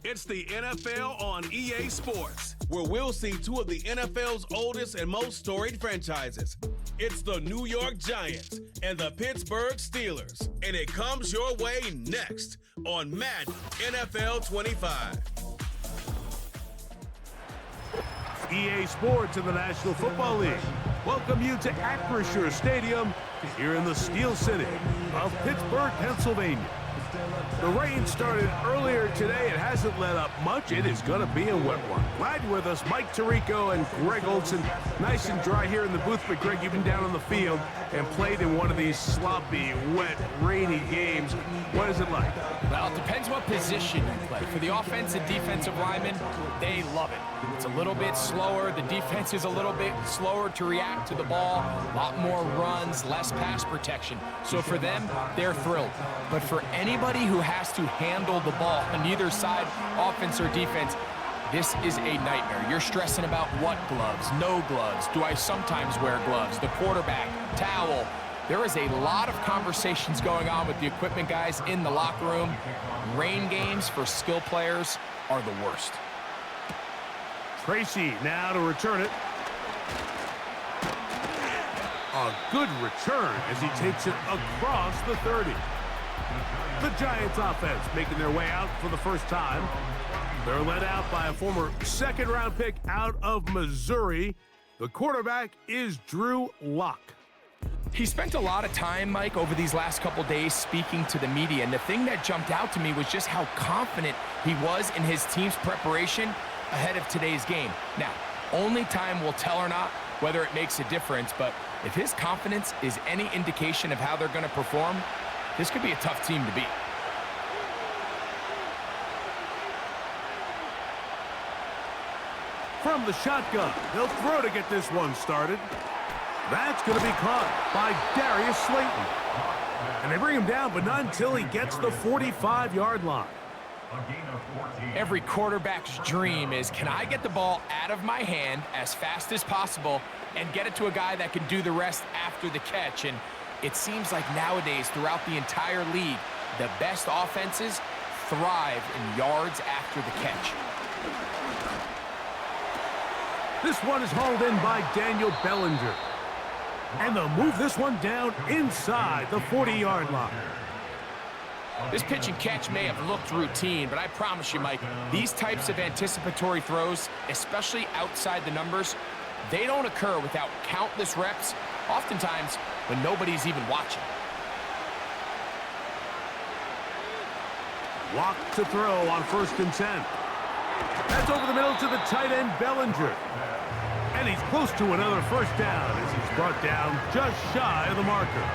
It's the NFL on EA Sports, where we'll see two of the NFL's oldest and most storied franchises. It's the New York Giants and the Pittsburgh Steelers, and it comes your way next on Madden NFL 25. EA Sports in the National Football League welcome you to Acrisure Stadium here in the Steel City of Pittsburgh, Pennsylvania. The rain started earlier today. It hasn't let up much. It is going to be a wet one. Glad you're with us, Mike Tirico and Greg Olson. Nice and dry here in the booth, but Greg, you've been down on the field and played in one of these sloppy, wet, rainy games. What is it like? Well, it depends what position you play. For the offensive defensive linemen, they love it. It's a little bit slower. The defense is a little bit slower to react to the ball. A lot more runs, less pass protection. So for them, they're thrilled. But for anybody who has to handle the ball on either side, offense or defense, this is a nightmare. You're stressing about what gloves, no gloves. Do I sometimes wear gloves? The quarterback, towel. There is a lot of conversations going on with the equipment guys in the locker room. Rain games for skill players are the worst. Tracy now to return it. A good return as he takes it across the 30. The Giants offense making their way out for the first time. They're led out by a former second-round pick out of Missouri. The quarterback is Drew Lock. He spent a lot of time, Mike, over these last couple days speaking to the media, and the thing that jumped out to me was just how confident he was in his team's preparation ahead of today's game. Now, only time will tell or not whether it makes a difference, but if his confidence is any indication of how they're going to perform, this could be a tough team to beat. From the shotgun, they'll throw to get this one started. That's going to be caught by Darius Slayton. And they bring him down, but not until he gets the 45-yard line. Every quarterback's dream is, can I get the ball out of my hand as fast as possible and get it to a guy that can do the rest after the catch? And it seems like nowadays, throughout the entire league, the best offenses thrive in yards after the catch. This one is hauled in by Daniel Bellinger. And they'll move this one down inside the 40-yard line. This pitch and catch may have looked routine, but I promise you, Mike, these types of anticipatory throws, especially outside the numbers, they don't occur without countless reps, oftentimes when nobody's even watching. Lock to throw on 1st and 10. That's over the middle to the tight end, Bellinger. And he's close to another first down as he's brought down just shy of the marker.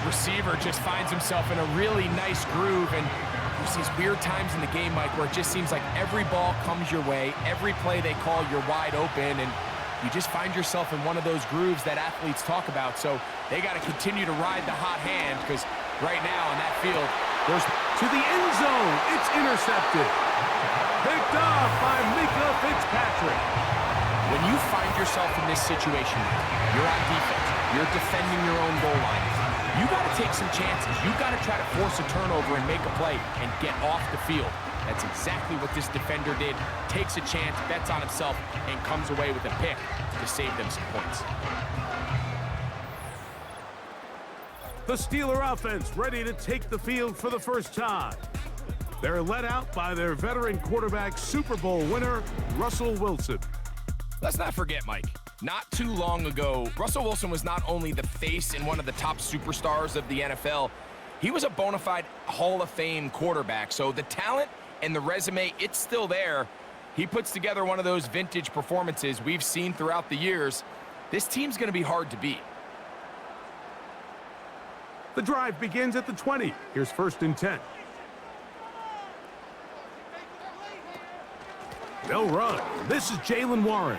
Receiver just finds himself in a really nice groove, and there's these weird times in the game, Mike, where it just seems like every ball comes your way, every play they call, you're wide open, and you just find yourself in one of those grooves that athletes talk about. So they got to continue to ride the hot hand, because right now on that field, there's to the end zone. It's intercepted. Picked off by Mika Fitzpatrick. When you find yourself in this situation, you're on defense, you're defending your own goal line, you got to take some chances. You got to try to force a turnover and make a play and get off the field. That's exactly what this defender did. Takes a chance, bets on himself, and comes away with a pick to save them some points. The Steeler offense ready to take the field for the first time. They're led out by their veteran quarterback, Super Bowl winner, Russell Wilson. Let's not forget, Mike, not too long ago, Russell Wilson was not only the face and one of the top superstars of the NFL, he was a bona fide Hall of Fame quarterback. So the talent and the resume, it's still there. He puts together one of those vintage performances we've seen throughout the years. This team's going to be hard to beat. The drive begins at the 20. Here's 1st and 10. They'll run. This is Jaylen Warren.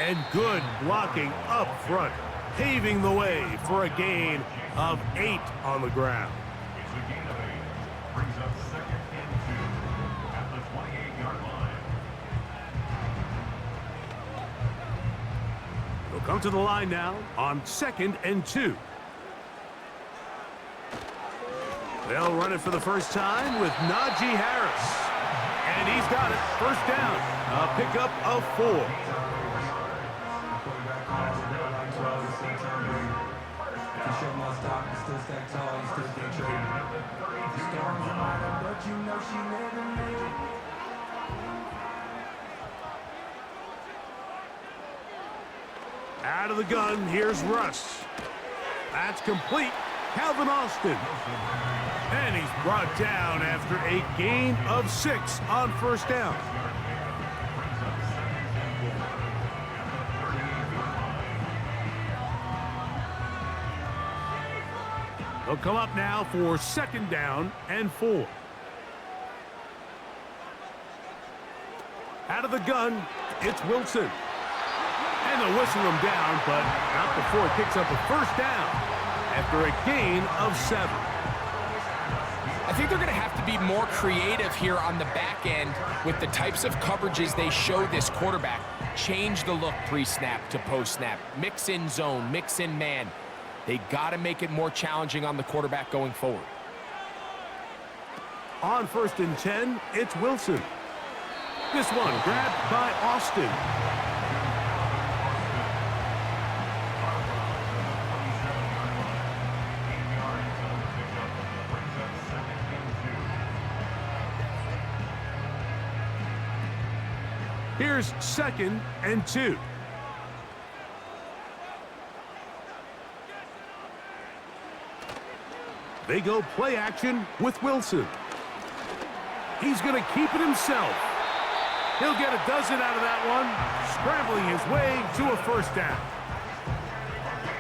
And good blocking up front, paving the way for a gain of 8 on the ground. It's a gain of 8. Brings up 2nd and 2 at the 28-yard line. They'll come to the line now on 2nd and 2. They'll run it for the first time with Najee Harris. And he's got it. First down. A pickup of 4. Out of the gun, here's Russ. That's complete. Calvin Austin. And he's brought down after a gain of 6 on first down. They'll come up now for second down and 4. Out of the gun, it's Wilson. And they'll whistle him down, but not before it picks up a first down after a gain of 7. I think they're going to have to be more creative here on the back end with the types of coverages they show this quarterback. Change the look pre-snap to post-snap. Mix in zone, mix in man. They got to make it more challenging on the quarterback going forward. On 1st and 10, it's Wilson. This one grabbed by Austin. Here's 2nd and 2. They go play action with Wilson. He's going to keep it himself. He'll get a dozen out of that one, scrambling his way to a first down.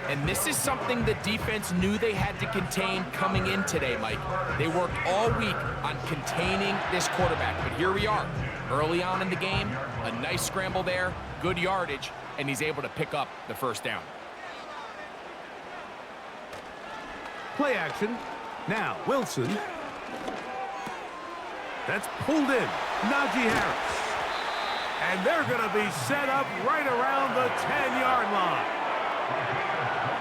And this is something the defense knew they had to contain coming in today, Mike. They worked all week on containing this quarterback, but here we are. Early on in the game, a nice scramble there, good yardage, and he's able to pick up the first down. Play action. Now, Wilson. That's pulled in. Najee Harris. And they're going to be set up right around the 10-yard line.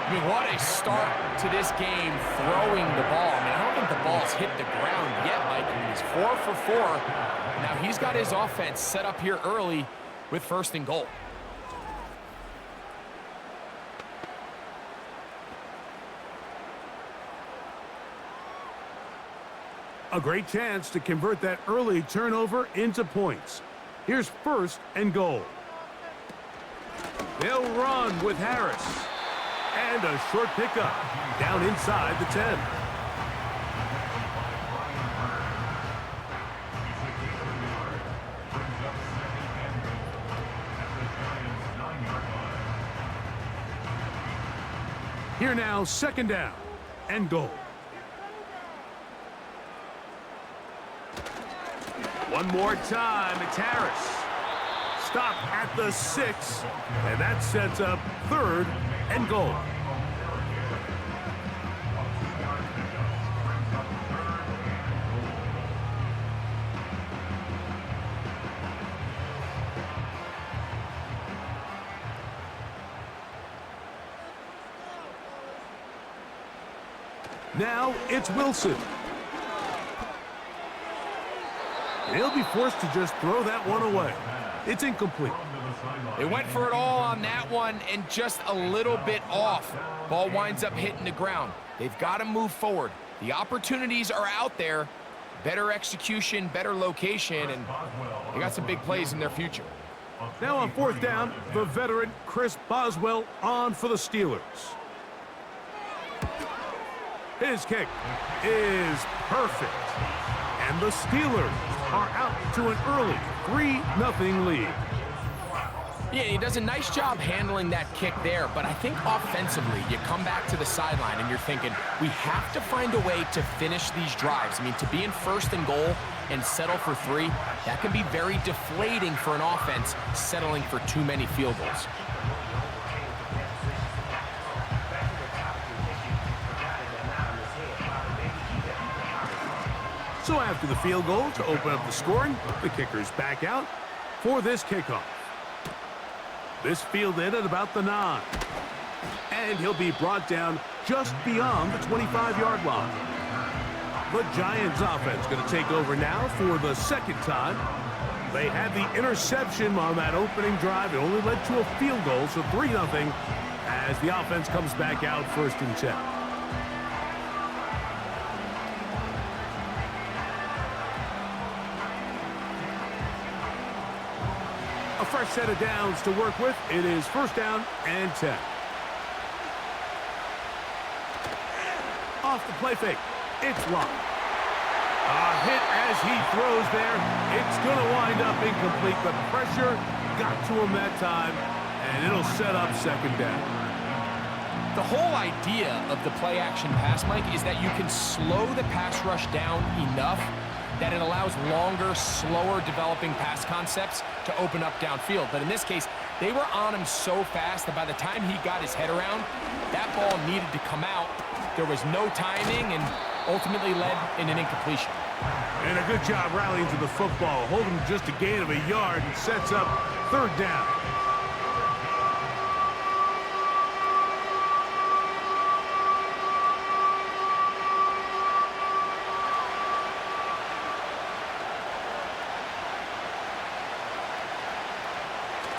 I mean, what a start to this game throwing the ball. I mean, I don't think the ball's hit the ground yet, Mike. I mean, he's 4 for 4. Now he's got his offense set up here early with 1st and goal. A great chance to convert that early turnover into points. Here's 1st and goal. They'll run with Harris. And a short pickup down inside the 10. Here now, 2nd down and goal. One more time, it's Harris. Stop at the 6, and that sets up 3rd and goal. Now it's Wilson. He'll be forced to just throw that one away. It's incomplete. They went for it all on that one and just a little bit off. Ball winds up hitting the ground. They've got to move forward. The opportunities are out there. Better execution, better location, and they got some big plays in their future. Now on 4th down, the veteran Chris Boswell on for the Steelers. His kick is perfect. And the Steelers are out to an early 3-0 lead. Yeah, he does a nice job handling that kick there, but I think offensively, you come back to the sideline and you're thinking, we have to find a way to finish these drives. I mean, to be in 1st and goal and settle for 3, that can be very deflating for an offense settling for too many field goals. So after the field goal to open up the scoring, the kicker's back out for this kickoff. This fielded at about the 9. And he'll be brought down just beyond the 25-yard line. The Giants offense going to take over now for the second time. They had the interception on that opening drive. It only led to a field goal, so 3-0 as the offense comes back out 1st and 10. A fresh set of downs to work with. It is 1st down and 10. Off the play fake. It's locked. A hit as he throws there. It's going to wind up incomplete. The pressure got to him that time, and it'll set up 2nd down. The whole idea of the play-action pass, Mike, is that you can slow the pass rush down enough that it allows longer, slower developing pass concepts to open up downfield. But in this case, they were on him so fast that by the time he got his head around, that ball needed to come out. There was no timing and ultimately led in an incompletion. And a good job rallying to the football. Holding just a gain of a yard and sets up 3rd down.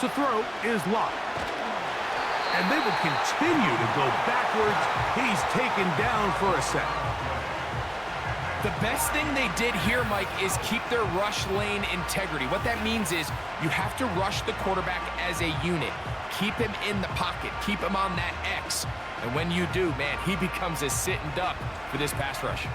To throw is locked. And they will continue to go backwards. He's taken down for a sack. The best thing they did here, Mike, is keep their rush lane integrity. What that means is you have to rush the quarterback as a unit. Keep him in the pocket. Keep him on that X. And when you do, man, he becomes a sitting duck for this pass rush.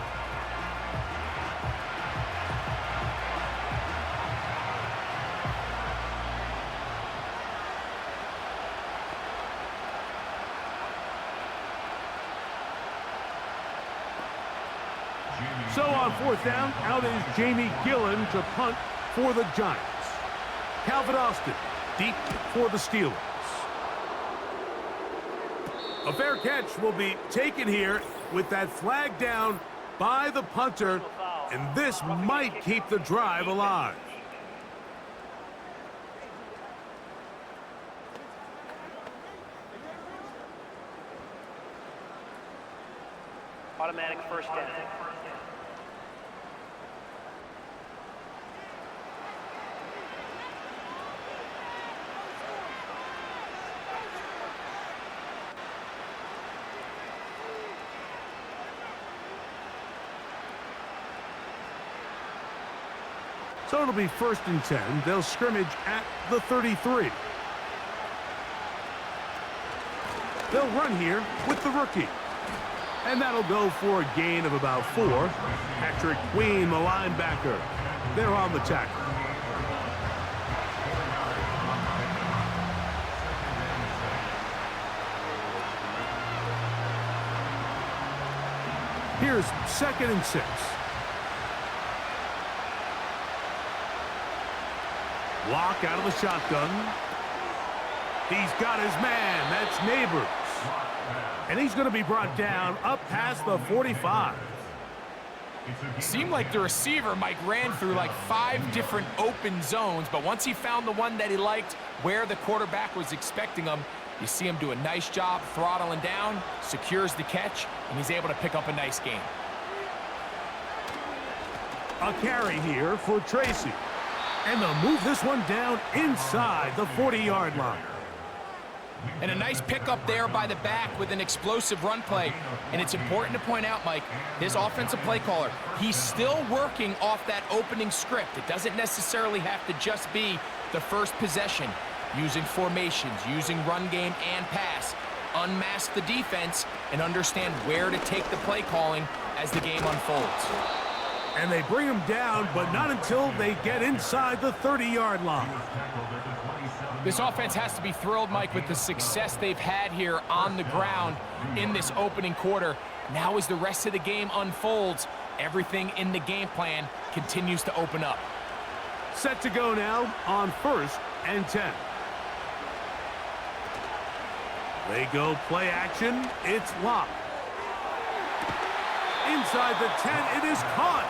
So on 4th down, out is Jamie Gillen to punt for the Giants. Calvin Austin deep for the Steelers. A fair catch will be taken here with that flag down by the punter, and this might keep the drive alive. Automatic 1st down. So it'll be 1st and 10. They'll scrimmage at the 33. They'll run here with the rookie. And that'll go for a gain of about 4. Patrick Queen, the linebacker. They're on the tackle. Here's 2nd and 6. Lock out of the shotgun. He's got his man. That's Neighbors. And he's going to be brought down up past the 45. It seemed like the receiver, Mike, ran through like 5 different open zones, but once he found the one that he liked, where the quarterback was expecting him, you see him do a nice job throttling down, secures the catch, and he's able to pick up a nice gain. A carry here for Tracy. And they'll move this one down inside the 40-yard line. And a nice pickup there by the back with an explosive run play. And it's important to point out, Mike, this offensive play caller, he's still working off that opening script. It doesn't necessarily have to just be the first possession. Using formations, using run game and pass. Unmask the defense and understand where to take the play calling as the game unfolds. And they bring him down, but not until they get inside the 30-yard line. This offense has to be thrilled, Mike, with the success they've had here on the ground in this opening quarter. Now as the rest of the game unfolds, everything in the game plan continues to open up. Set to go now on 1st and 10. They go play action. It's locked. Inside the 10, it is caught.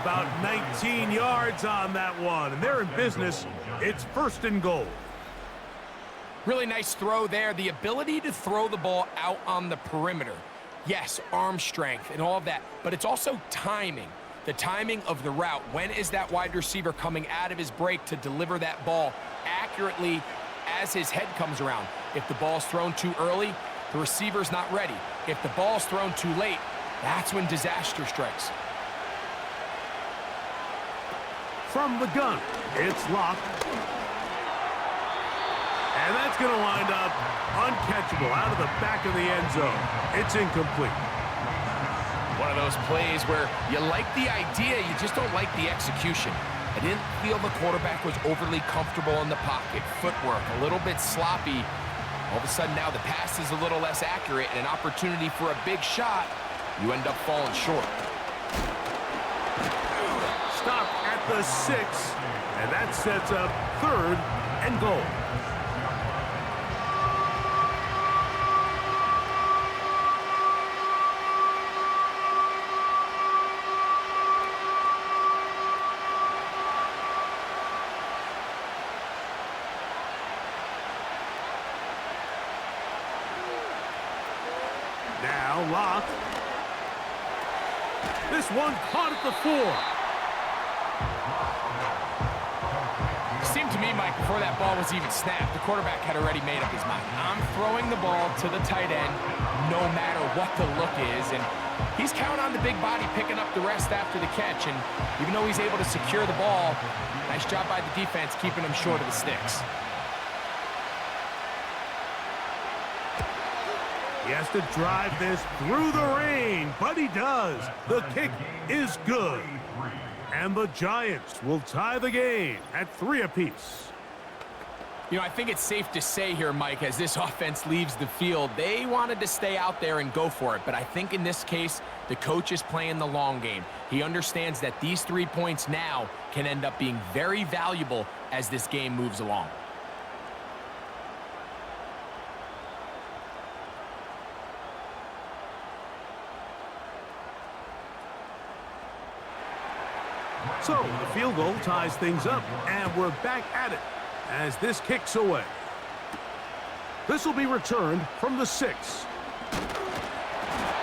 About 19 yards on that one, and they're in business. It's 1st and goal. Really nice throw there. The ability to throw the ball out on the perimeter. Yes, arm strength and all of that, but it's also timing. The timing of the route. When is that wide receiver coming out of his break to deliver that ball accurately as his head comes around? If the ball's thrown too early, the receiver's not ready. If the ball's thrown too late, that's when disaster strikes. From the gun, it's locked. And that's going to wind up uncatchable out of the back of the end zone. It's incomplete. One of those plays where you like the idea, you just don't like the execution. I didn't feel the quarterback was overly comfortable in the pocket. Footwork, a little bit sloppy. All of a sudden now the pass is a little less accurate and an opportunity for a big shot. You end up falling short. Stop at the 6, and that sets up 3rd and goal. Now locked. This one caught at the 4. Seemed to me, Mike, before that ball was even snapped, the quarterback had already made up his mind. I'm throwing the ball to the tight end no matter what the look is, and he's counting on the big body picking up the rest after the catch, and even though he's able to secure the ball, nice job by the defense keeping him short of the sticks. He has to drive this through the rain, but he does. The kick is good. And the Giants will tie the game at 3 apiece. You know, I think it's safe to say here, Mike, as this offense leaves the field, they wanted to stay out there and go for it. But I think in this case, the coach is playing the long game. He understands that these 3 points now can end up being very valuable as this game moves along. So the field goal ties things up, and we're back at it as this kicks away. This will be returned from the 6.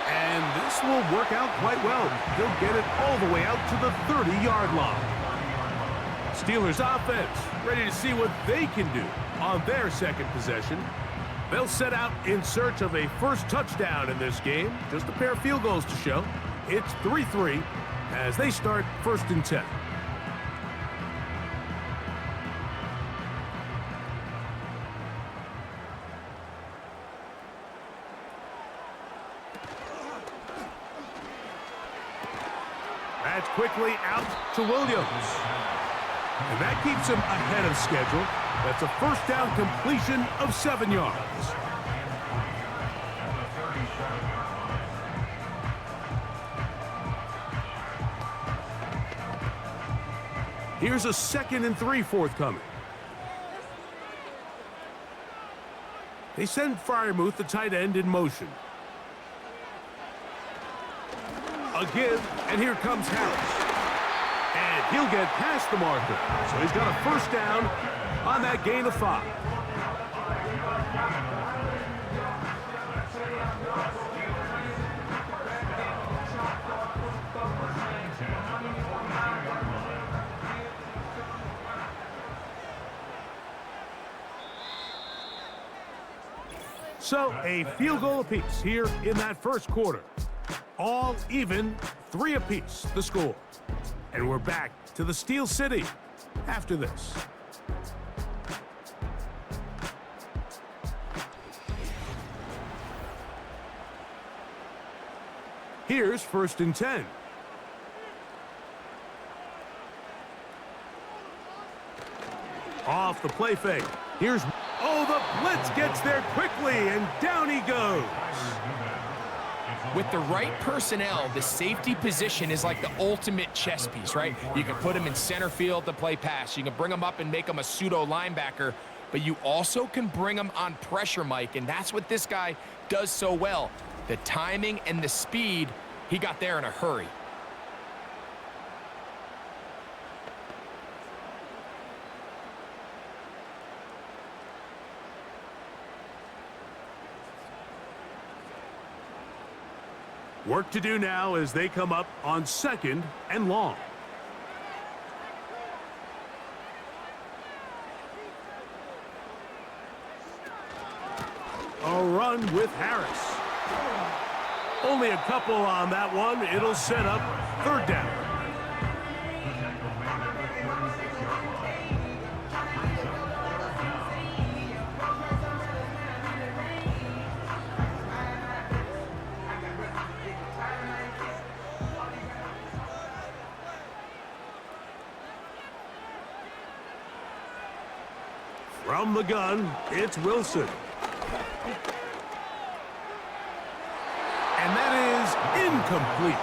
And this will work out quite well. He'll get it all the way out to the 30-yard line. Steelers offense ready to see what they can do on their second possession. They'll set out in search of a first touchdown in this game. Just a pair of field goals to show. It's 3-3 as they start 1st and 10. That's quickly out to Williams. And that keeps him ahead of schedule. That's a first down completion of 7 yards. Here's a 2nd and 3 forthcoming. They send Freiermuth, the tight end, in motion. A give, and here comes Harris. And he'll get past the marker. So he's got a first down on that gain of 5. So a field goal apiece here in that first quarter. All even, 3 apiece, the score. And we're back to the Steel City after this. Here's 1st and 10. Off the play fake. Here's... Oh, the blitz gets there quickly, and down he goes. With the right personnel, the safety position is like the ultimate chess piece, right? You can put him in center field to play pass. You can bring him up and make him a pseudo linebacker, but you also can bring him on pressure, Mike, and that's what this guy does so well. The timing and the speed, he got there in a hurry. Work to do now as they come up on 2nd and long. A run with Harris. Only a couple on that one. It'll set up 3rd down. From the gun, it's Wilson. And that is incomplete.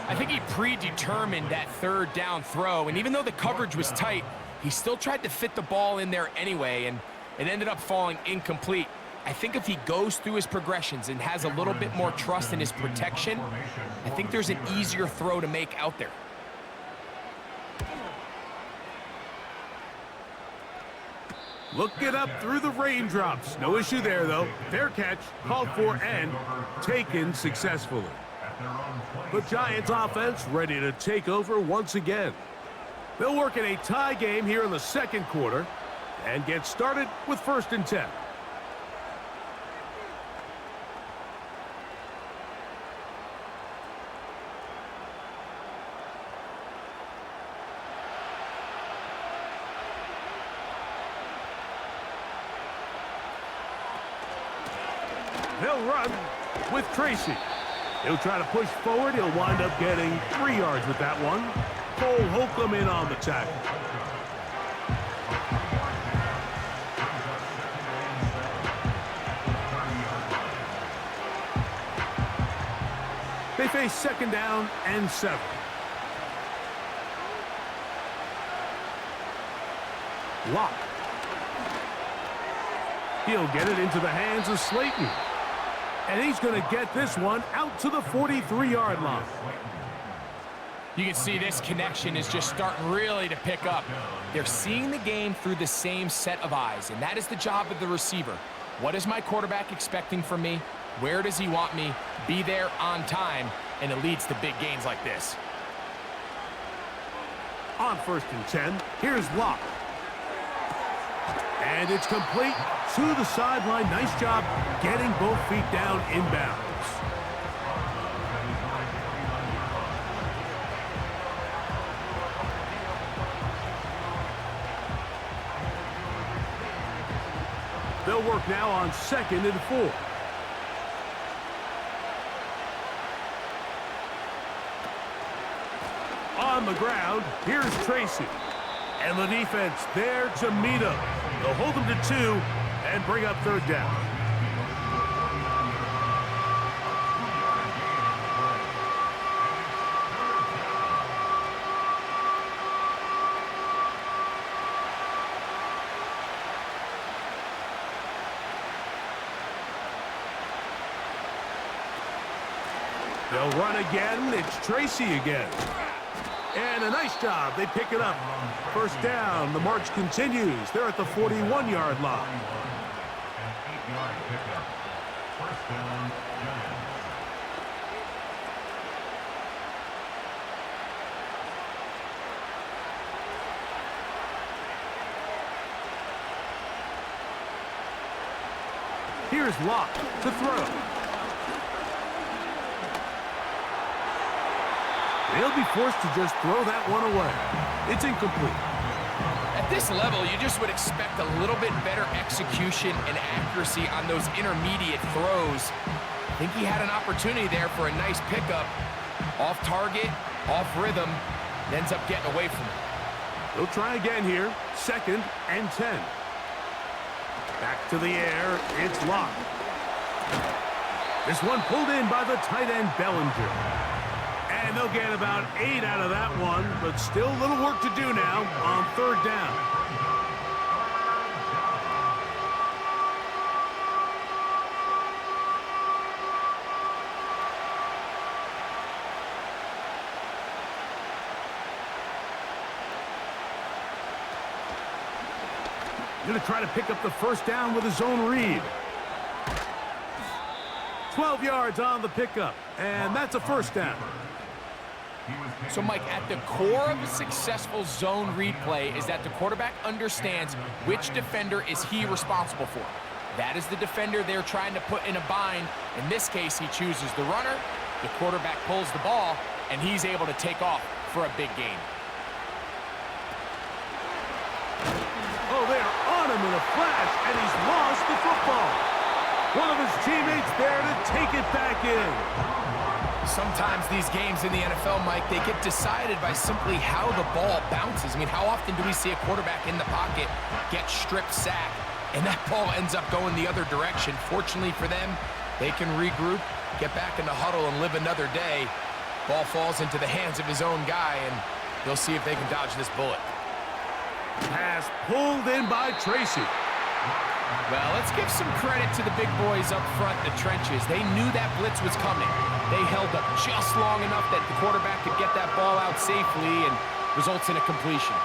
I think he predetermined that 3rd down throw, and even though the coverage was tight, he still tried to fit the ball in there anyway, and it ended up falling incomplete. I think if he goes through his progressions and has a little bit more trust in his protection, I think there's an easier throw to make out there. Look it up through the raindrops. No issue there, though. Fair catch, called for, and taken successfully. The Giants offense ready to take over once again. They'll work in a tie game here in the 2nd quarter and get started with 1st and 10. They'll run with Tracy. He'll try to push forward. He'll wind up getting 3 yards with that one. Cole Holcomb in on the tackle. They face 2nd down and 7. Lock. He'll get it into the hands of Slayton. And he's going to get this one out to the 43-yard line. You can see this connection is just starting really to pick up. They're seeing the game through the same set of eyes, and that is the job of the receiver. What is my quarterback expecting from me? Where does he want me? Be there on time, and it leads to big gains like this. On 1st and 10, here's Locke. And it's complete to the sideline. Nice job getting both feet down inbounds. They'll work now on 2nd and 4. On the ground, here's Tracy. And the defense there to meet him. They'll hold him to 2 and bring up 3rd down. They'll run again. It's Tracy again. And a nice job. They pick it up. 1st down. The march continues. They're at the 41-yard line. An 8-yard pickup. 1st down, Giants. Here's Locke to throw. They'll be forced to just throw that one away. It's incomplete. At this level, you just would expect a little bit better execution and accuracy on those intermediate throws. I think he had an opportunity there for a nice pickup. Off target, off rhythm, and ends up getting away from it. They'll try again here. 2nd and 10. Back to the air. It's Locke. This one pulled in by the tight end Bellinger. And they'll get about 8 out of that one, but still a little work to do now on 3rd down. Going to try to pick up the 1st down with his own read. 12 yards on the pickup, and that's a first down. So, Mike, at the core of a successful zone read play is that the quarterback understands which defender is he responsible for. That is the defender they're trying to put in a bind. In this case, he chooses the runner, the quarterback pulls the ball, and he's able to take off for a big gain. Oh, they're on him in a flash, and he's lost the football. One of his teammates there to take it back in. Sometimes these games in the NFL, Mike, they get decided by simply how the ball bounces. I mean, how often do we see a quarterback in the pocket get strip sacked, and that ball ends up going the other direction? Fortunately for them, they can regroup, get back in the huddle, and live another day. Ball falls into the hands of his own guy, and they'll see if they can dodge this bullet. Pass pulled in by Tracy. Well, let's give some credit to the big boys up front in the trenches. They knew that blitz was coming. They held up just long enough that the quarterback could get that ball out safely and results in a completion.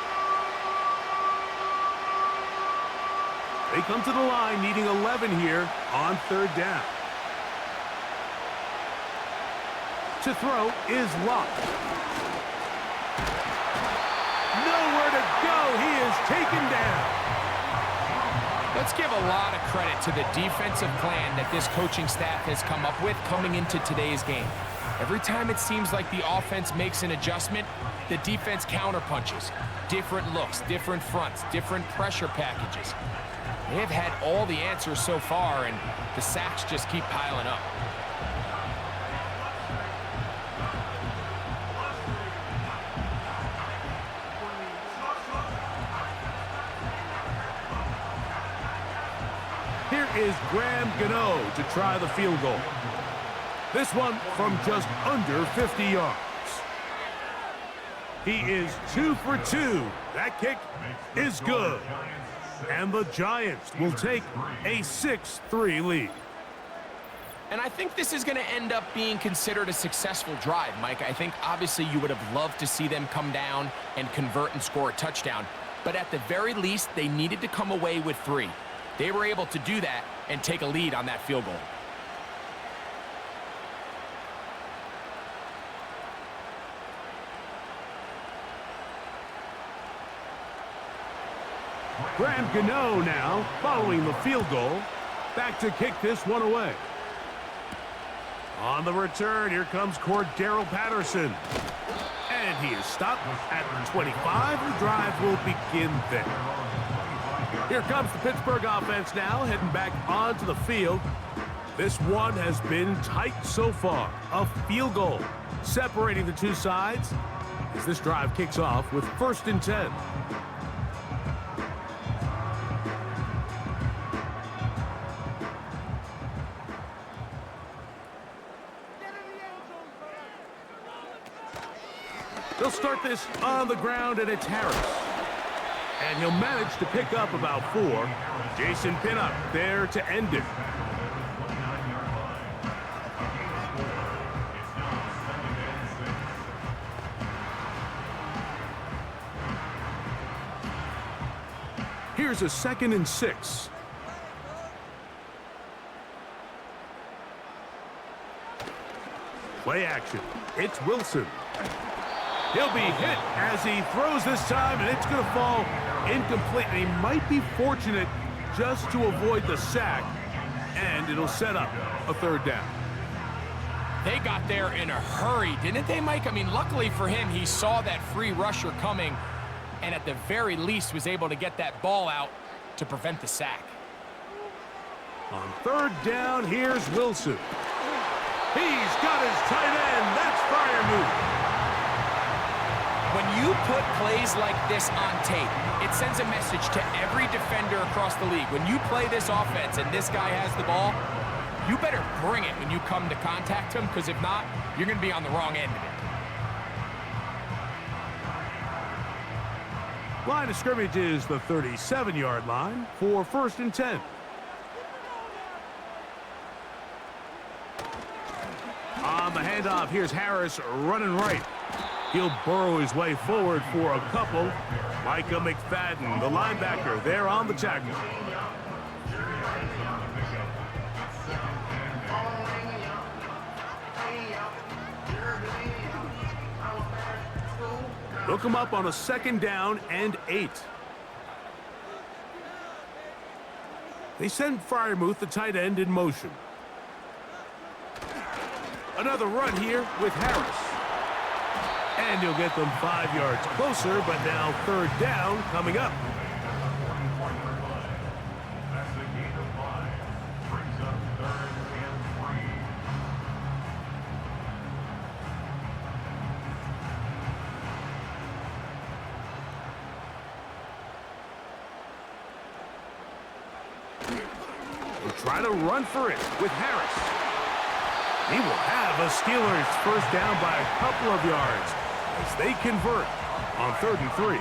They come to the line needing 11 here on third down. To throw is locked. Nowhere to go. He is taken down. Let's give a lot of credit to the defensive plan that this coaching staff has come up with coming into today's game. Every time it seems like the offense makes an adjustment, the defense counterpunches. Different looks, different fronts, different pressure packages. They have had all the answers so far, and the sacks just keep piling up. Here is Graham Gano to try the field goal. This one from just under 50 yards. He is 2 for 2. That kick is good. And the Giants will take a 6-3 lead. And I think this is going to end up being considered a successful drive, Mike. I think obviously you would have loved to see them come down and convert and score a touchdown. But at the very least, they needed to come away with 3. They were able to do that and take a lead on that field goal. Graham Gano now following the field goal. Back to kick this one away. On the return, here comes Cordero Patterson. And he is stopped at 25. The drive will begin there. Here comes the Pittsburgh offense now, heading back onto the field. This one has been tight so far. A field goal separating the two sides as this drive kicks off with 1st and 10. They'll start this on the ground, and it's Harris. And he'll manage to pick up about 4. Jason Pinnock there to end it. Here's a 2nd and 6. Play action. It's Wilson. He'll be hit as he throws this time, and it's going to fall incomplete. And he might be fortunate just to avoid the sack, and it'll set up a 3rd down. They got there in a hurry, didn't they, Mike? I mean, luckily for him, he saw that free rusher coming, and at the very least was able to get that ball out to prevent the sack. On 3rd down, here's Wilson. He's got his tight end. That's fire move. When you put plays like this on tape, it sends a message to every defender across the league. When you play this offense and this guy has the ball, you better bring it when you come to contact him, because if not, you're going to be on the wrong end of it. Line of scrimmage is the 37-yard line for 1st and 10. On the handoff, here's Harris running right. He'll burrow his way forward for a couple. Micah McFadden, the linebacker, there on the tackle. They'll come up on a 2nd down and 8. They send Freiermuth, the tight end, in motion. Another run here with Harris. And he'll get them 5 yards closer, but now 3rd down coming up. That's a gain of 5. Brings up 3rd and 3. We'll try to run for it with Harris. He will have a Steelers 1st down by a couple of yards as they convert on 3rd and 3.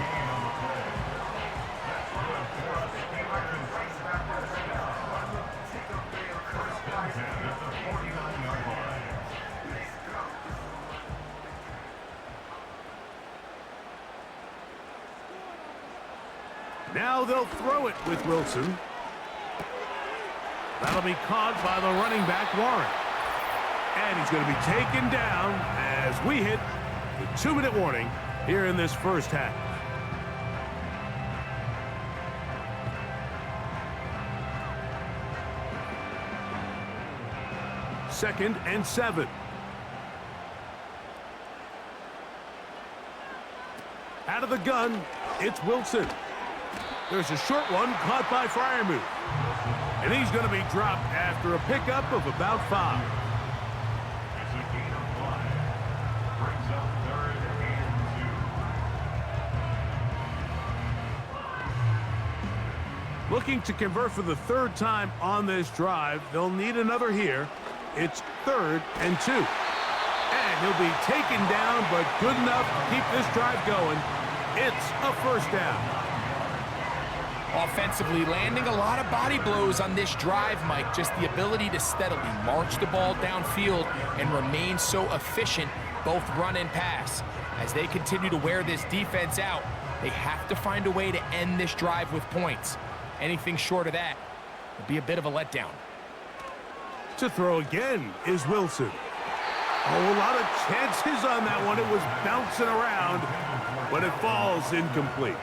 Now they'll throw it with Wilson. That'll be caught by the running back, Warren. And he's going to be taken down as we hit the 2-minute warning here in this 1st half. Second and 7. Out of the gun, it's Wilson. There's a short one caught by Freiermuth. And he's going to be dropped after a pickup of about 5. It's a gain of 5. Brings up 3rd and 2. Looking to convert for the 3rd time on this drive. They'll need another here. It's 3rd and 2. And he'll be taken down, but good enough to keep this drive going. It's a 1st down. Offensively, landing a lot of body blows on this drive, Mike. Just the ability to steadily march the ball downfield and remain so efficient, both run and pass. As they continue to wear this defense out, they have to find a way to end this drive with points. Anything short of that would be a bit of a letdown. To throw again is Wilson. Oh, a lot of chances on that one. It was bouncing around, but it falls incomplete.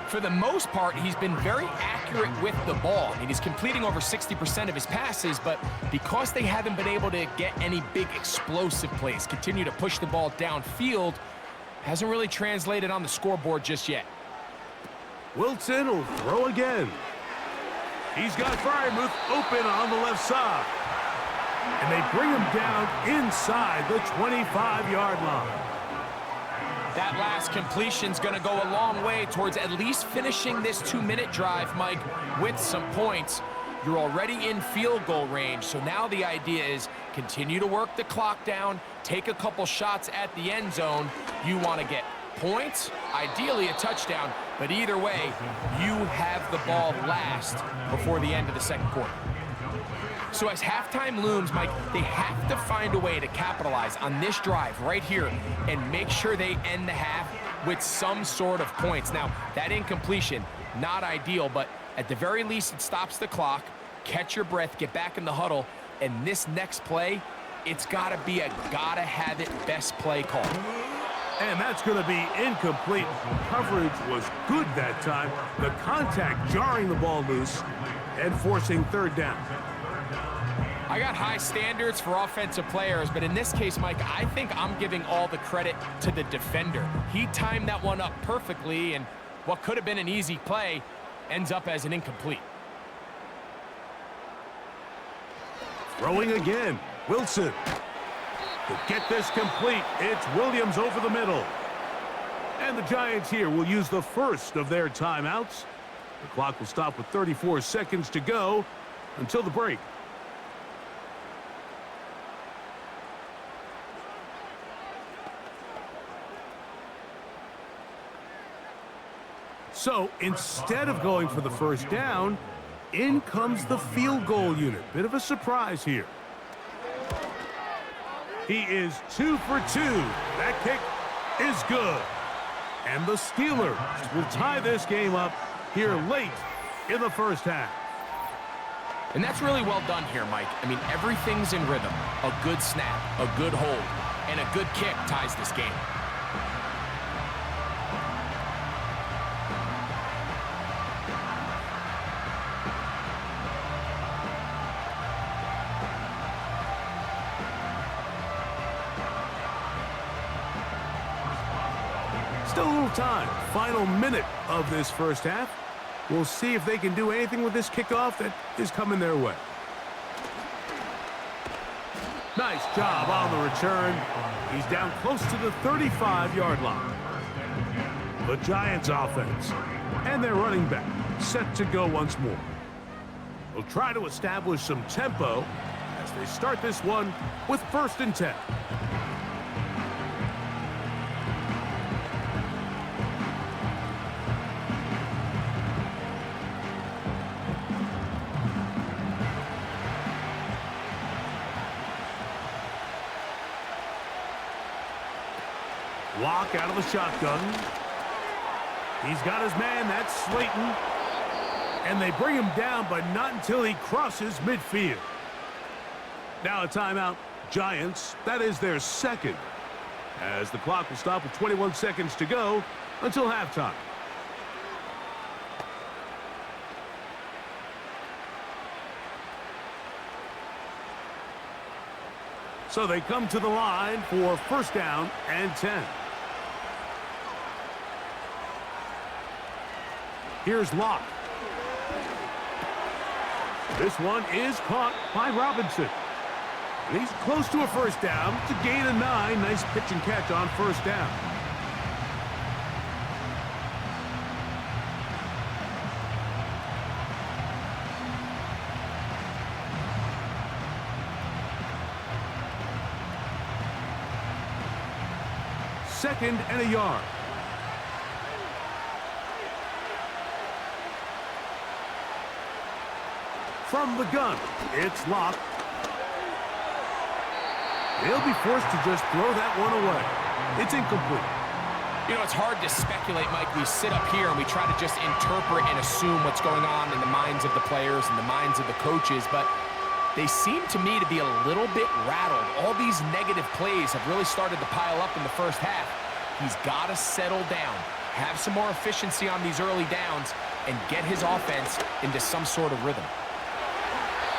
For the most part, he's been very accurate with the ball. I mean, he's completing over 60% of his passes, but because they haven't been able to get any big explosive plays, continue to push the ball downfield, hasn't really translated on the scoreboard just yet. Wilson will throw again. He's got Freiermuth open on the left side. And they bring him down inside the 25-yard line. That last completion's going to go a long way towards at least finishing this 2-minute drive, Mike, with some points. You're already in field goal range, so now the idea is continue to work the clock down, take a couple shots at the end zone. You want to get points, ideally a touchdown, but either way, you have the ball last before the end of the 2nd quarter. So as halftime looms, Mike, they have to find a way to capitalize on this drive right here and make sure they end the half with some sort of points. Now, that incompletion, not ideal, but at the very least, it stops the clock. Catch your breath, get back in the huddle, and this next play, it's got to be a gotta-have-it best play call. And that's going to be incomplete. Coverage was good that time. The contact jarring the ball loose and forcing 3rd down. I got high standards for offensive players, but in this case, Mike, I think I'm giving all the credit to the defender. He timed that one up perfectly, and what could have been an easy play ends up as an incomplete. Throwing again, Wilson. To get this complete, it's Williams over the middle. And the Giants here will use the first of their timeouts. The clock will stop with 34 seconds to go until the break. So instead of going for the 1st down, in comes the field goal unit. Bit of a surprise here. He is 2 for 2. That kick is good. And the Steelers will tie this game up here late in the 1st half. And that's really well done here, Mike. I mean, everything's in rhythm. A good snap, a good hold, and a good kick ties this game. Still a little time. Final minute of this first half. We'll see if they can do anything with this kickoff that is coming their way. Nice job on the return. He's down close to the 35-yard line. The Giants offense and their running back set to go once more. They'll try to establish some tempo as they start this one with 1st and 10. Lock out of the shotgun. He's got his man, that's Slayton. And they bring him down, but not until he crosses midfield. Now a timeout. Giants, that is their 2nd. As the clock will stop with 21 seconds to go until halftime. So they come to the line for 1st down and 10. Here's Locke. This one is caught by Robinson. And he's close to a 1st down. It's a gain of 9. Nice pitch and catch on 1st down. Second and a yard. From the gun, it's Locke. He'll be forced to just throw that one away. It's incomplete. You know, it's hard to speculate, Mike. We sit up here and we try to just interpret and assume what's going on in the minds of the players and the minds of the coaches, but they seem to me to be a little bit rattled. All these negative plays have really started to pile up in the first half. He's got to settle down, have some more efficiency on these early downs, and get his offense into some sort of rhythm.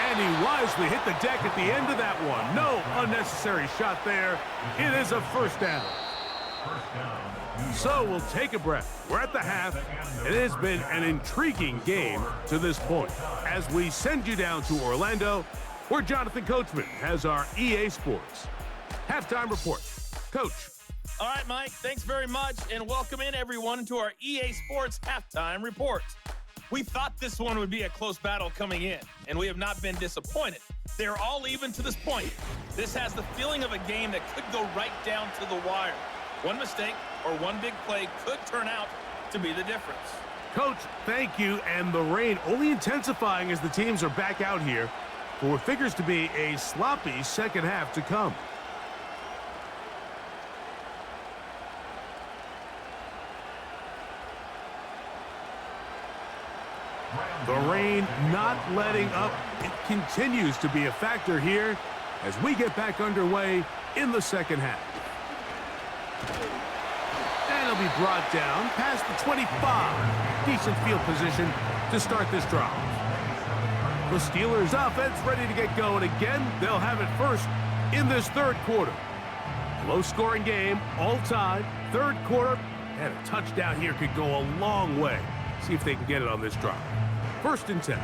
And he wisely hit the deck at the end of that one. No unnecessary shot there. It is a 1st down. So we'll take a breath. We're at the half. It has been an intriguing game to this point. As we send you down to Orlando, where Jonathan Coachman has our EA Sports halftime report. Coach. All right, Mike, thanks very much, and welcome in everyone to our EA Sports halftime report. We thought this one would be a close battle coming in, and we have not been disappointed. They're all even to this point. This has the feeling of a game that could go right down to the wire. One mistake or one big play could turn out to be the difference. Coach, thank you, and the rain only intensifying as the teams are back out here for what figures to be a sloppy second half to come. The rain not letting up. It continues to be a factor here as we get back underway in the second half. And it'll be brought down past the 25. Decent field position to start this drive. The Steelers offense ready to get going again. They'll have it first in this 3rd quarter. Low-scoring game, all time. 3rd quarter, and a touchdown here could go a long way. See if they can get it on this drive. 1st and 10.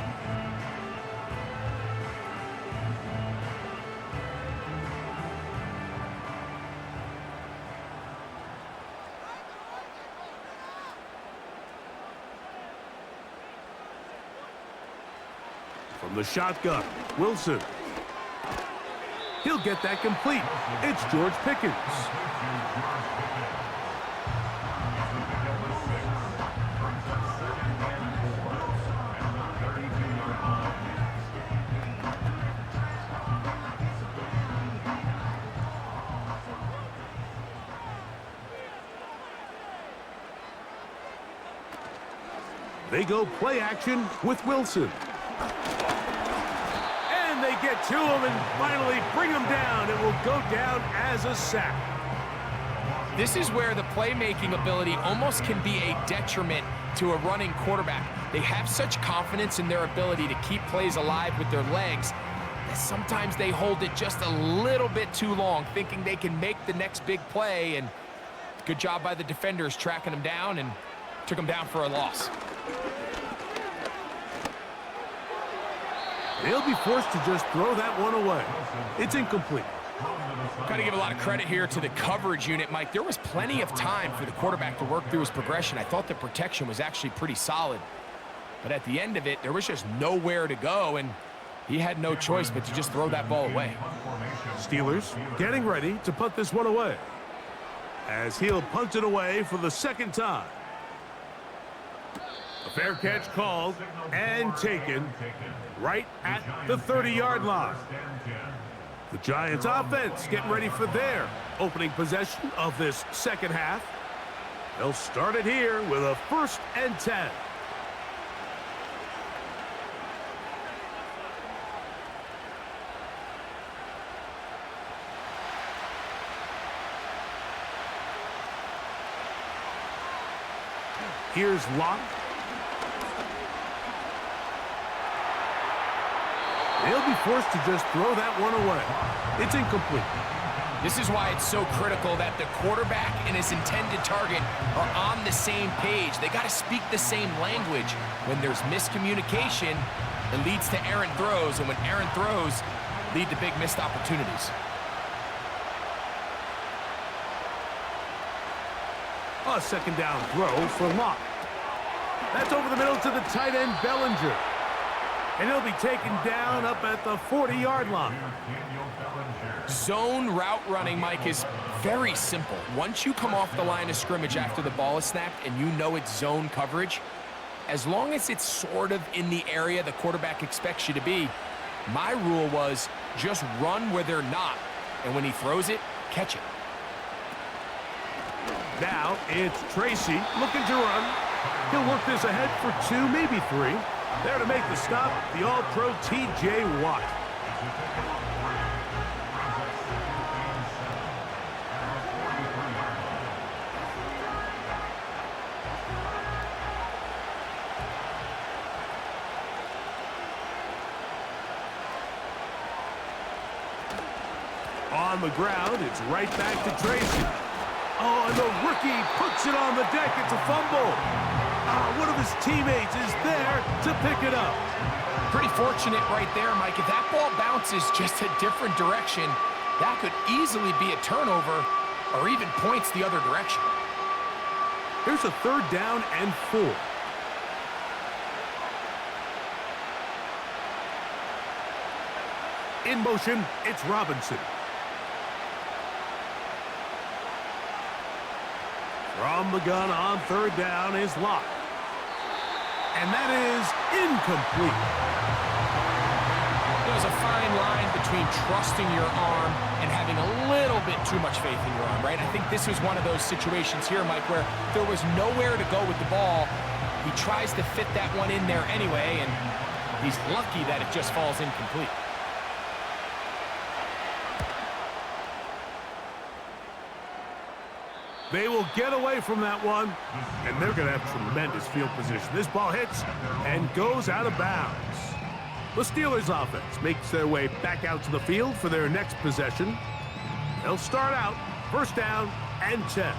From the shotgun, Wilson. He'll get that complete. It's George Pickens. They go play action with Wilson. And they get to him and finally bring him down. It will go down as a sack. This is where the playmaking ability almost can be a detriment to a running quarterback. They have such confidence in their ability to keep plays alive with their legs that sometimes they hold it just a little bit too long, thinking they can make the next big play, and Good job by the defenders tracking him down and took him down for a loss. They'll be forced to just throw that one away. It's incomplete. Got to give a lot of credit here to the coverage unit, Mike. There was plenty of time for the quarterback to work through his progression. I thought the protection was actually pretty solid. But at the end of it, there was just nowhere to go, and he had no choice but to just throw that ball away. Steelers getting ready to put this one away, as he'll punt it away for the second time. A fair catch called and taken right at the 30-yard line. The Giants offense getting ready for their opening possession of this second half. They'll start it here with a 1st and 10. Here's Locke. They'll be forced to just throw that one away. It's incomplete. This is why it's so critical that the quarterback and his intended target are on the same page. They got to speak the same language. When there's miscommunication, it leads to errant throws, and when errant throws lead to big missed opportunities. A second down throw for Locke. That's over the middle to the tight end, Bellinger. And he'll be taken down up at the 40-yard line. Zone route running, Mike, is very simple. Once you come off the line of scrimmage after the ball is snapped and you know it's zone coverage, as long as it's sort of in the area the quarterback expects you to be, my rule was just run where they're not. And when he throws it, catch it. Now it's Tracy looking to run. He'll work this ahead for 2, maybe 3. There to make the stop, the All-Pro T.J. Watt. On the ground, it's right back to Tracy. Oh, and the rookie puts it on the deck. It's a fumble. One of his teammates is there to pick it up. Pretty fortunate right there, Mike. If that ball bounces just a different direction, that could easily be a turnover or even points the other direction. Here's a 3rd down and 4. In motion, it's Robinson. From the gun on 3rd down is Locke. And that is incomplete. There's a fine line between trusting your arm and having a little bit too much faith in your arm, right? I think this was one of those situations here, Mike, where there was nowhere to go with the ball. He tries to fit that one in there anyway, and he's lucky that it just falls incomplete. They will get away from that one, and they're going to have tremendous field position. This ball hits and goes out of bounds. The Steelers offense makes their way back out to the field for their next possession. They'll start out 1st down and 10.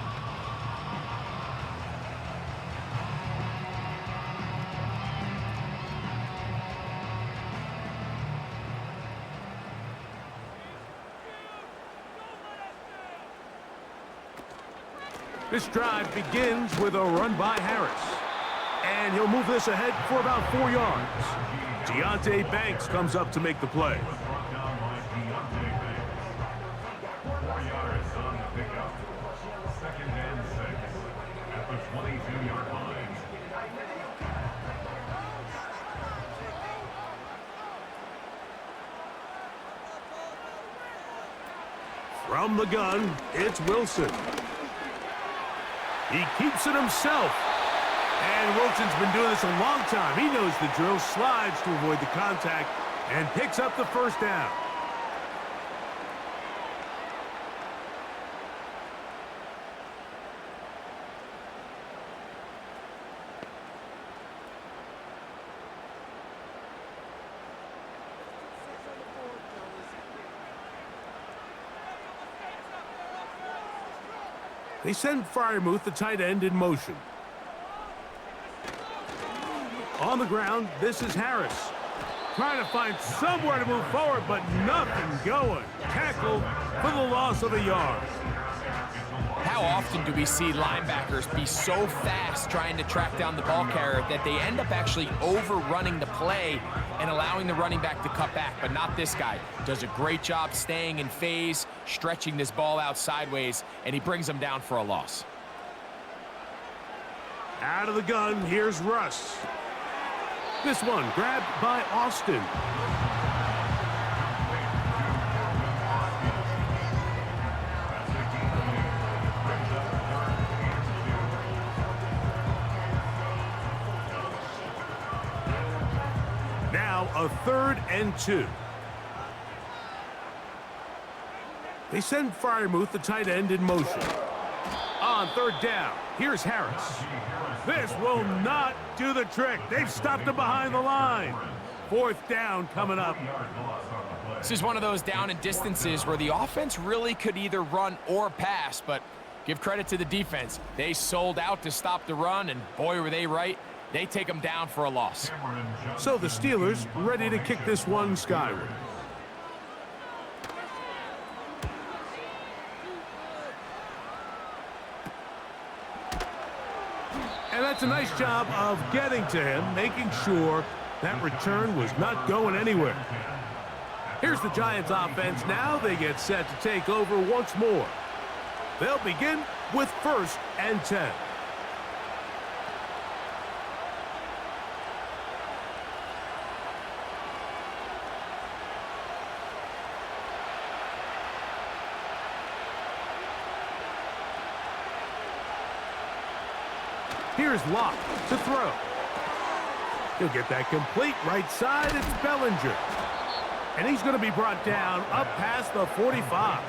This drive begins with a run by Harris. And he'll move this ahead for about 4 yards. Deonte Banks comes up to make the play. From the gun, it's Wilson. He keeps it himself. And Wilson's been doing this a long time. He knows the drill, slides to avoid the contact, and picks up the 1st down. They send Freiermuth, the tight end, in motion. On the ground, this is Harris. Trying to find somewhere to move forward, but nothing going. Tackled for the loss of a yard. How often do we see linebackers be so fast trying to track down the ball carrier that they end up actually overrunning the play and allowing the running back to cut back? But not this guy. Does a great job staying in phase, stretching this ball out sideways, and he brings them down for a loss. Out of the gun, here's Russ. This one grabbed by Austin. Now a 3rd and 2. They send Freiermuth, the tight end, in motion. On 3rd down, here's Harris. This will not do the trick. They've stopped him behind the line. 4th down coming up. This is one of those down and distances where the offense really could either run or pass, but give credit to the defense. They sold out to stop the run, and boy, were they right. They take them down for a loss. So the Steelers ready to kick this one skyward. And that's a nice job of getting to him, making sure that return was not going anywhere. Here's the Giants offense. Now they get set to take over once more. They'll begin with 1st and 10. Here's Locke to throw. He'll get that complete right side. It's Bellinger. And he's going to be brought down up past the 45.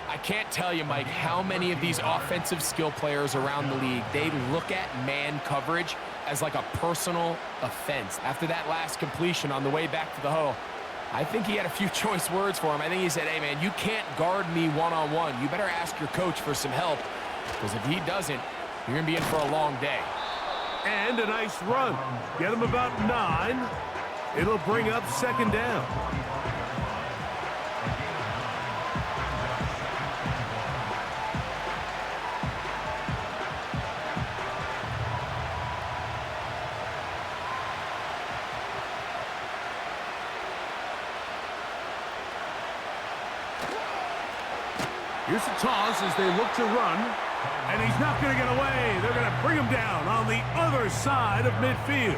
I can't tell you, Mike, how many of these offensive skill players around the league, they look at man coverage as like a personal offense. After that last completion on the way back to the huddle, I think he had a few choice words for him. I think he said, hey, man, you can't guard me one-on-one. You better ask your coach for some help, because if he doesn't, you're going to be in for a long day. And a nice run. Get him about 9. It'll bring up 2nd down. Here's the toss as they look to run. And he's not going to get away. They're going to bring him down on the other side of midfield.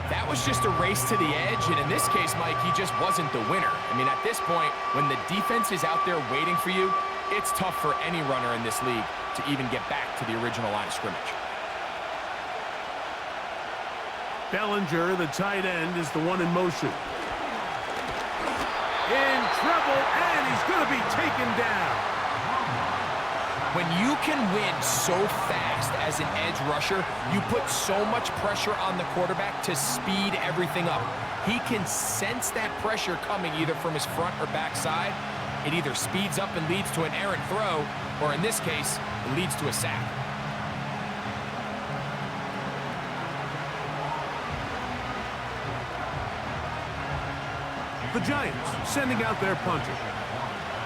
That was just a race to the edge, and in this case, Mike, he just wasn't the winner. I mean, at this point, when the defense is out there waiting for you, it's tough for any runner in this league to even get back to the original line of scrimmage. Bellinger, the tight end, is the one in motion. In trouble, and he's going to be taken down. When you can win so fast as an edge rusher, you put so much pressure on the quarterback to speed everything up. He can sense that pressure coming either from his front or back side. It either speeds up and leads to an errant throw, or in this case, it leads to a sack. The Giants sending out their punter.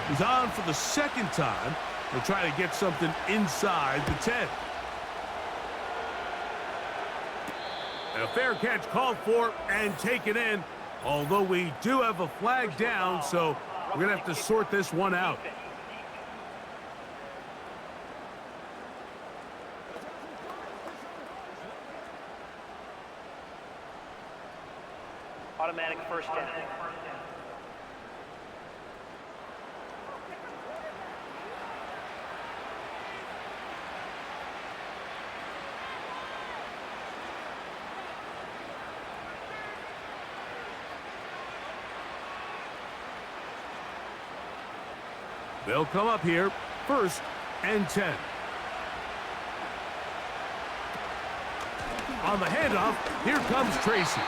He's on for the 2nd time. They'll try to get something inside the 10. And a fair catch called for and taken in, although we do have a flag down, so we're going to have to sort this one out. Automatic 1st down. They'll come up here, 1st and 10. On the handoff, here comes Tracy.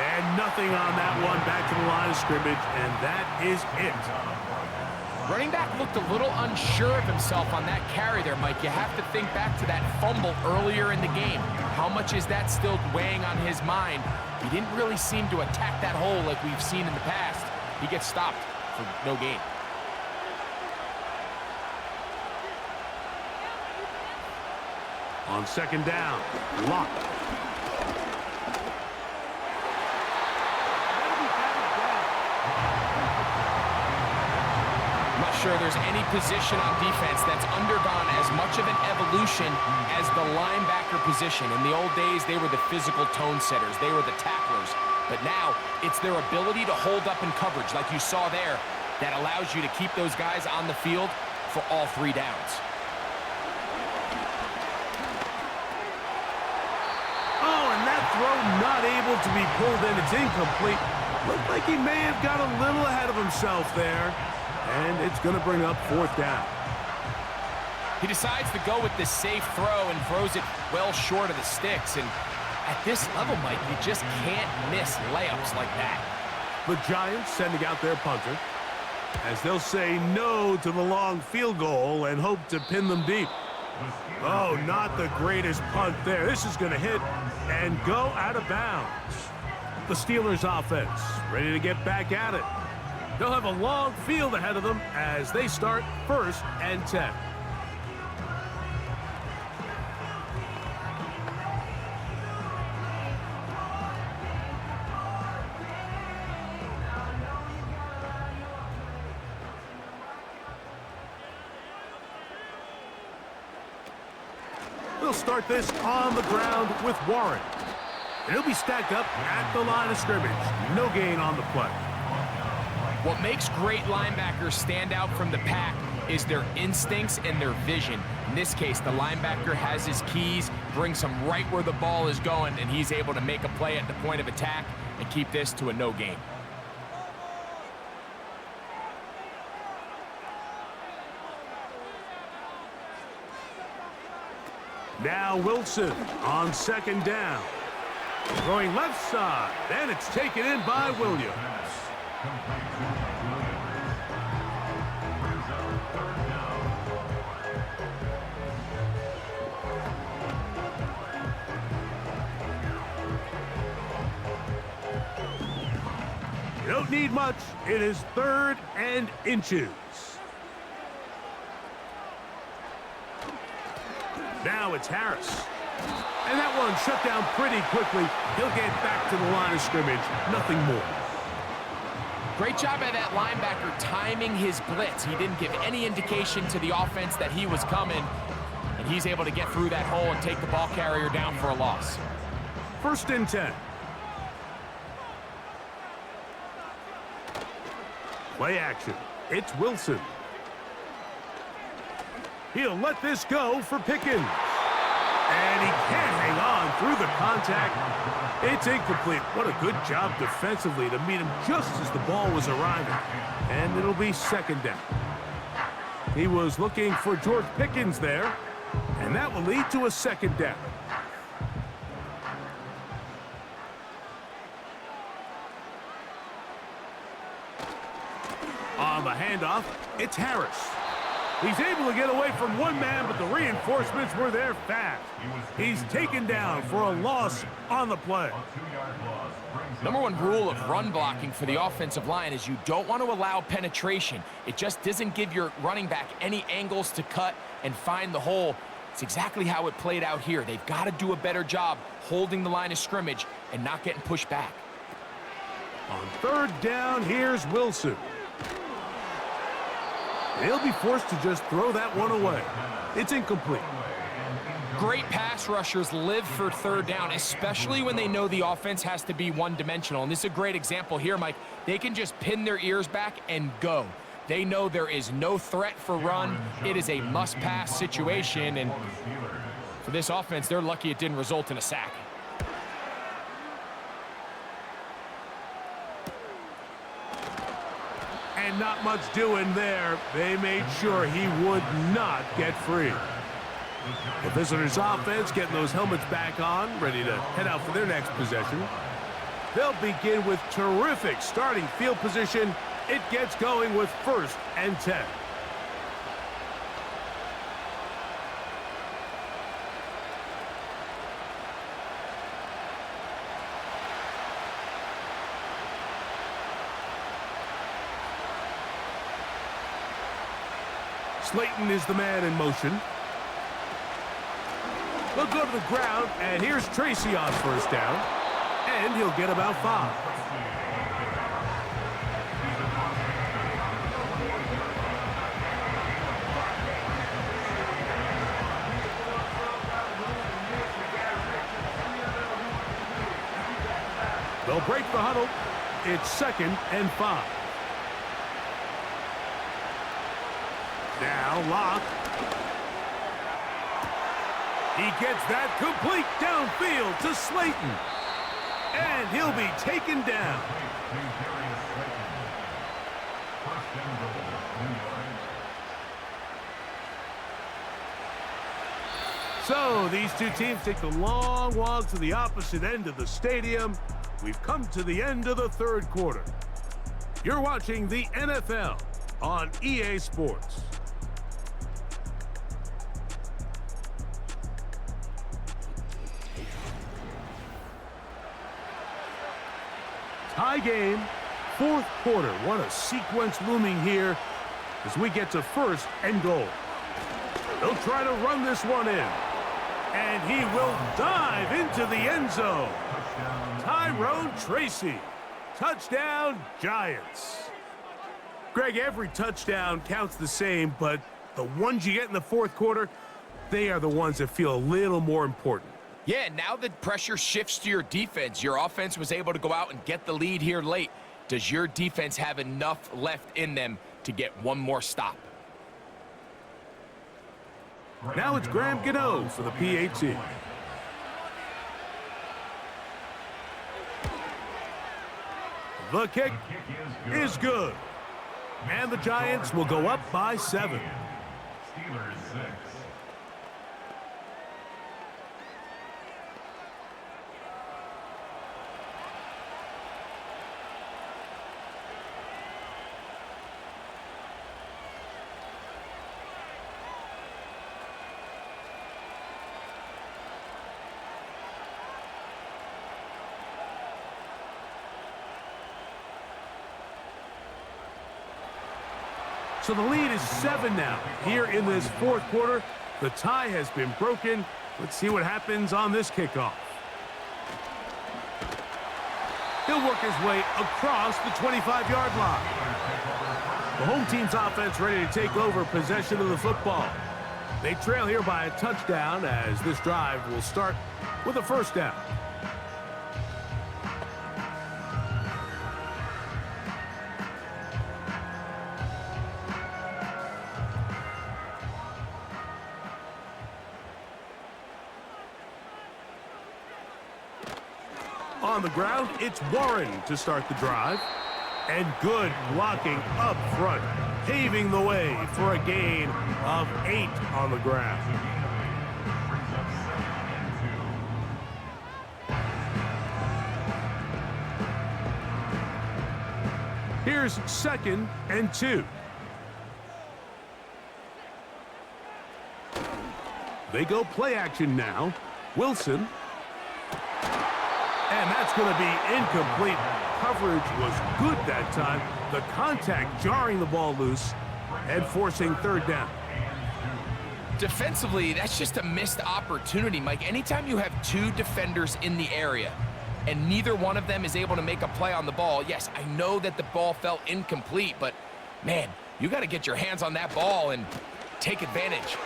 And nothing on that one, back to the line of scrimmage, and that is it. Running back looked a little unsure of himself on that carry there, Mike. You have to think back to that fumble earlier in the game. How much is that still weighing on his mind? He didn't really seem to attack that hole like we've seen in the past. He gets stopped for no gain. On second down, Lock. I'm not sure there's any position on defense that's undergone as much of an evolution as the linebacker position. In the old days, they were the physical tone setters. They were the tacklers. But now, it's their ability to hold up in coverage, like you saw there, that allows you to keep those guys on the field for all 3 downs. Throw not able to be pulled in. It's incomplete. Looked like he may have got a little ahead of himself there. And it's going to bring up 4th down. He decides to go with this safe throw and throws it well short of the sticks. And at this level, Mike, you just can't miss layups like that. The Giants sending out their punter, as they'll say no to the long field goal and hope to pin them deep. Oh, not the greatest punt there. This is going to hit and go out of bounds. The Steelers offense ready to get back at it. They'll have a long field ahead of them as they start 1st and 10. They'll start this on the ground with Warren. And he'll be stacked up at the line of scrimmage. No gain on the play. What makes great linebackers stand out from the pack is their instincts and their vision. In this case, the linebacker has his keys, brings him right where the ball is going, and he's able to make a play at the point of attack and keep this to a no gain. Now Wilson on second down. Throwing left side, and it's taken in by Williams. You don't need much. It is 3rd and inches. Now it's Harris. And that one shut down pretty quickly. He'll get back to the line of scrimmage. Nothing more. Great job by that linebacker timing his blitz. He didn't give any indication to the offense that he was coming. And he's able to get through that hole and take the ball carrier down for a loss. 1st and 10. Play action. It's Wilson. He'll let this go for Pickens. And he can't hang on through the contact. It's incomplete. What a good job defensively to meet him just as the ball was arriving. And it'll be 2nd down. He was looking for George Pickens there. And that will lead to a 2nd down. On the handoff, it's Harris. He's able to get away from one man, but the reinforcements were there fast. He's taken down for a loss on the play. Number 1 rule of run blocking for the offensive line is you don't want to allow penetration. It just doesn't give your running back any angles to cut and find the hole. It's exactly how it played out here. They've got to do a better job holding the line of scrimmage and not getting pushed back. On 3rd down, here's Wilson. They'll be forced to just throw that one away. It's incomplete. Great pass rushers live for 3rd down, especially when they know the offense has to be one-dimensional. And this is a great example here, Mike. They can just pin their ears back and go. They know there is no threat for run. It is a must-pass situation. And for this offense, they're lucky it didn't result in a sack. And not much doing there. They made sure he would not get free. The visitors' offense getting those helmets back on, ready to head out for their next possession. They'll begin with terrific starting field position It gets going with 1st and 10. Slayton is the man in motion. They'll go to the ground, and here's Tracy on 1st down. And he'll get about 5. They'll break the huddle. It's 2nd and 5. Now Locke. He gets that complete downfield to Slayton. And he'll be taken down. So these two teams take the long walk to the opposite end of the stadium. We've come to the end of the 3rd quarter. You're watching the NFL on EA Sports. Tie game, 4th quarter. What a sequence looming here as we get to 1st and goal. They'll try to run this one in. And he will dive into the end zone. Tyrone Tracy. Touchdown, Giants. Greg, every touchdown counts the same, but the ones you get in the 4th quarter, they are the ones that feel a little more important. Yeah, now the pressure shifts to your defense. Your offense was able to go out and get the lead here late. Does your defense have enough left in them to get one more stop? Now it's Graham Gano for the PAT. The kick is good. And the Giants will go up by 7. Steelers 6. So the lead is 7 now. Here in this 4th quarter, the tie has been broken. Let's see what happens on this kickoff. He'll work his way across the 25-yard line. The home team's offense ready to take over possession of the football. They trail here by a touchdown as this drive will start with a 1st down. On the ground, it's Warren to start the drive. And good blocking up front, paving the way for a gain of 8 on the ground. Here's 2nd and 2. They go play action now. Wilson. And that's going to be incomplete. Coverage was good that time. The contact jarring the ball loose and forcing 3rd down. Defensively, that's just a missed opportunity, Mike. Anytime you have 2 defenders in the area and neither one of them is able to make a play on the ball, yes, I know that the ball felt incomplete, but, man, you got to get your hands on that ball and take advantage.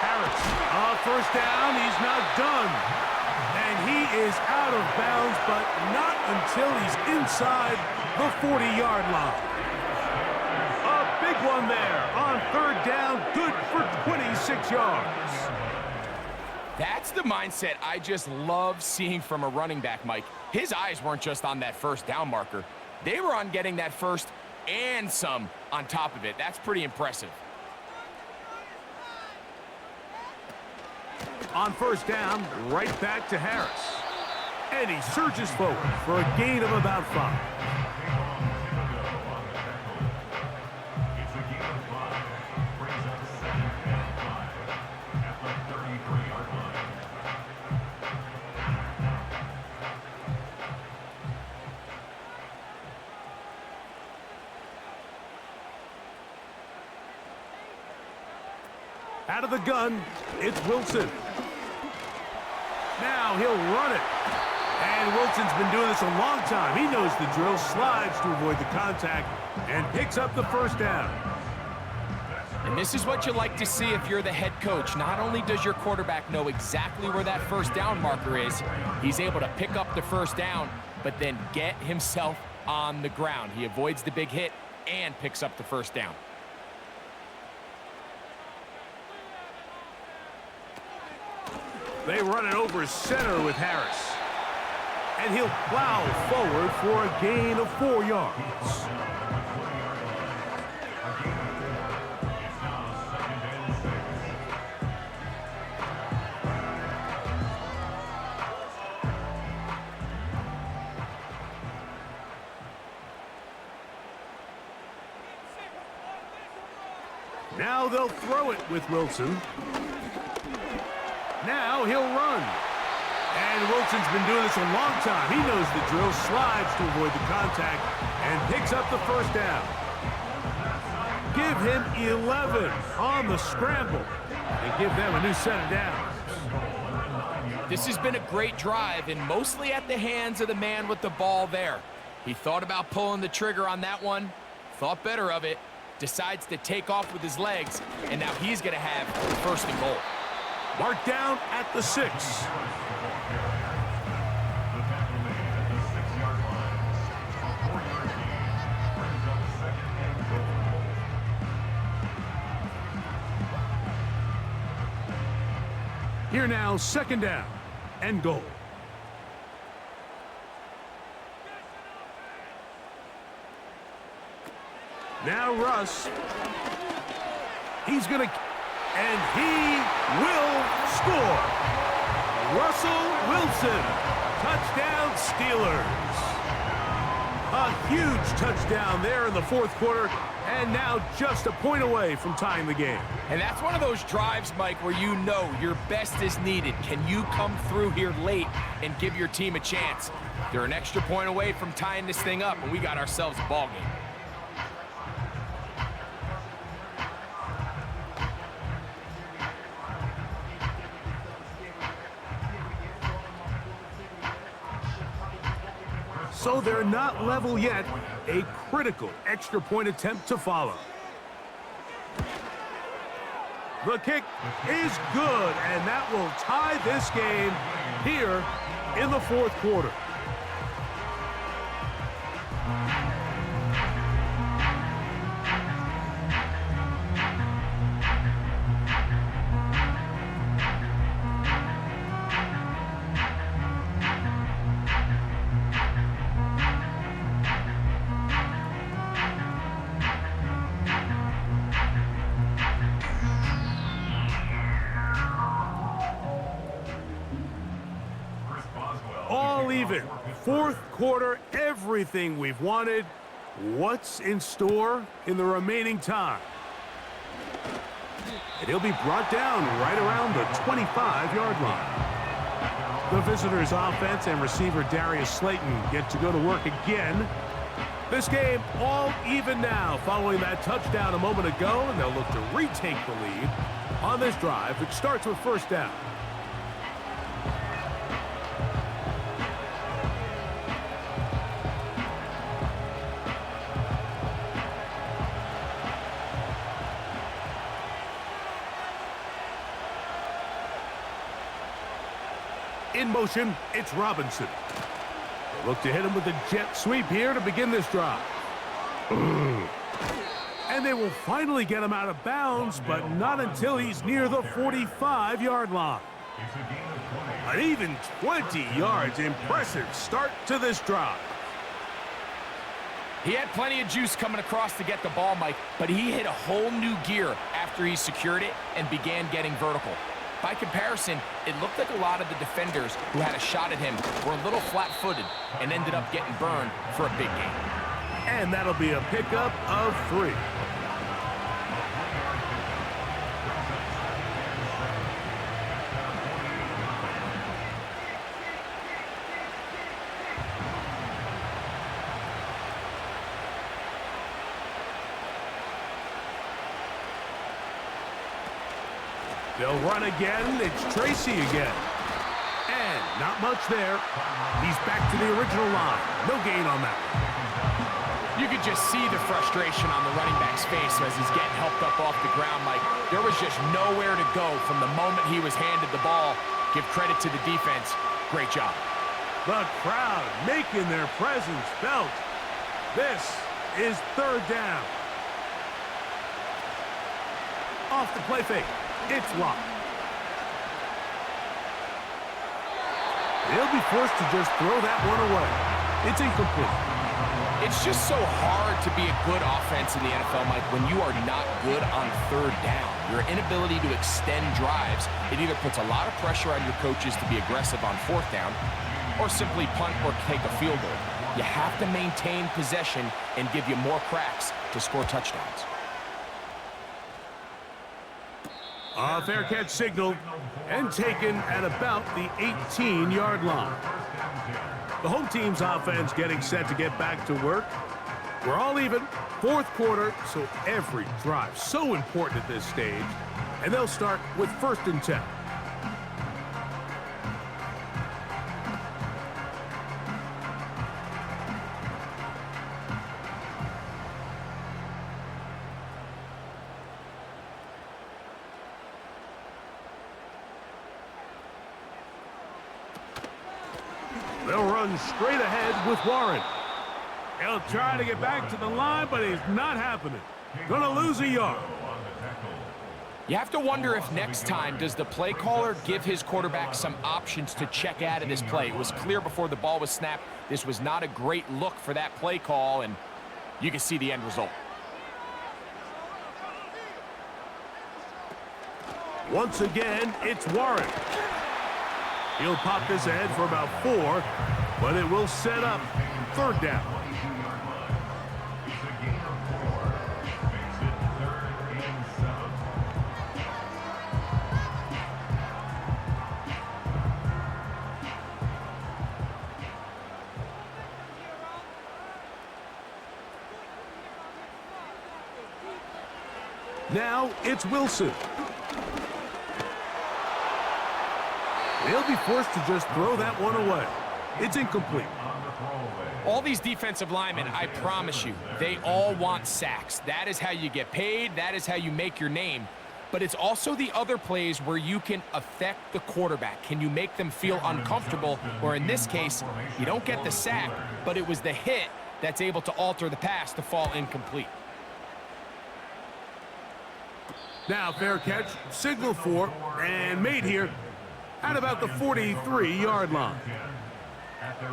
Harris, 1st down, he's not done. And he is out of bounds, but not until he's inside the 40-yard line. A big one there on 3rd down, good for 26 yards. That's the mindset I just love seeing from a running back, Mike. His eyes weren't just on that 1st down marker. They were on getting that 1st and some on top of it. That's pretty impressive. On 1st down, right back to Harris. And he surges forward for a gain of about 5. Brings up 2nd and 5 at the 33-yard line. Out of the gun, it's Wilson. Now he'll run it. And Wilson's been doing this a long time. He knows the drill, slides to avoid the contact, and picks up the first down. And this is what you like to see if you're the head coach. Not only does your quarterback know exactly where that first down marker is, he's able to pick up the first down, but then get himself on the ground. He avoids the big hit and picks up the first down. They run it over center with Harris. And he'll plow forward for a gain of 4 yards. Now they'll throw it with Wilson. Now he'll run. And Wilson's been doing this a long time. He knows the drill, slides to avoid the contact, and picks up the first down. Give him 11 on the scramble, and give them a new set of downs. This has been a great drive, and mostly at the hands of the man with the ball there. He thought about pulling the trigger on that one, thought better of it, decides to take off with his legs, and now he's going to have first and goal. Marked down at the 6. Here now, 2nd down and goal. Now Russ. He's going to... And he will score. Russell Wilson. Touchdown Steelers. A huge touchdown there in the 4th quarter. And now just a point away from tying the game. And that's one of those drives, Mike, where you know your best is needed. Can you come through here late and give your team a chance? They're an extra point away from tying this thing up, and we got ourselves a ball game. So they're not level yet. A critical extra point attempt to follow. The kick is good, and that will tie this game here in the 4th quarter. All even. 4th quarter, everything we've wanted. What's in store in the remaining time? And he'll be brought down right around the 25-yard line. The visitors' offense and receiver Darius Slayton get to go to work again. This game all even now following that touchdown a moment ago, and they'll look to retake the lead on this drive, which starts with 1st down. In motion, it's Robinson. They look to hit him with a jet sweep here to begin this drive. And they will finally get him out of bounds, but not until he's near the 45-yard line. An even 20 yards. Impressive start to this drive. He had plenty of juice coming across to get the ball, Mike, but he hit a whole new gear after he secured it and began getting vertical. By comparison, it looked like a lot of the defenders who had a shot at him were a little flat-footed and ended up getting burned for a big gain. And that'll be a pickup of 3. They'll run again. It's Tracy again. And not much there. He's back to the original line. No gain on that one. You could just see the frustration on the running back's face as he's getting helped up off the ground, Mike. There was just nowhere to go from the moment he was handed the ball. Give credit to the defense. Great job. The crowd making their presence felt. This is third down. Off the play fake. It's locked. They'll be forced to just throw that one away. It's incomplete. It's just so hard to be a good offense in the NFL, Mike, when you are not good on third down. Your inability to extend drives, it either puts a lot of pressure on your coaches to be aggressive on fourth down or simply punt or take a field goal. You have to maintain possession and give you more cracks to score touchdowns. A fair catch signal and taken at about the 18-yard line. The home team's offense getting set to get back to work. We're all even, fourth quarter, so every drive so important at this stage. And they'll start with 1st and 10. They'll run straight ahead with Warren. He'll try to get back to the line, but it's not happening. Gonna lose a yard. You have to wonder if next time, does the play caller give his quarterback some options to check out of this play? It was clear before the ball was snapped. This was not a great look for that play call, and you can see the end result. Once again, it's Warren. He'll pop this ahead for about 4, but it will set up third down. Now it's Wilson. They'll be forced to just throw that one away. It's incomplete. All these defensive linemen, I promise you, they all want sacks. That is how you get paid. That is how you make your name. But it's also the other plays where you can affect the quarterback. Can you make them feel uncomfortable? Or in this case, you don't get the sack, but it was the hit that's able to alter the pass to fall incomplete. Now fair catch, signal for, and made here at about the 43-yard line.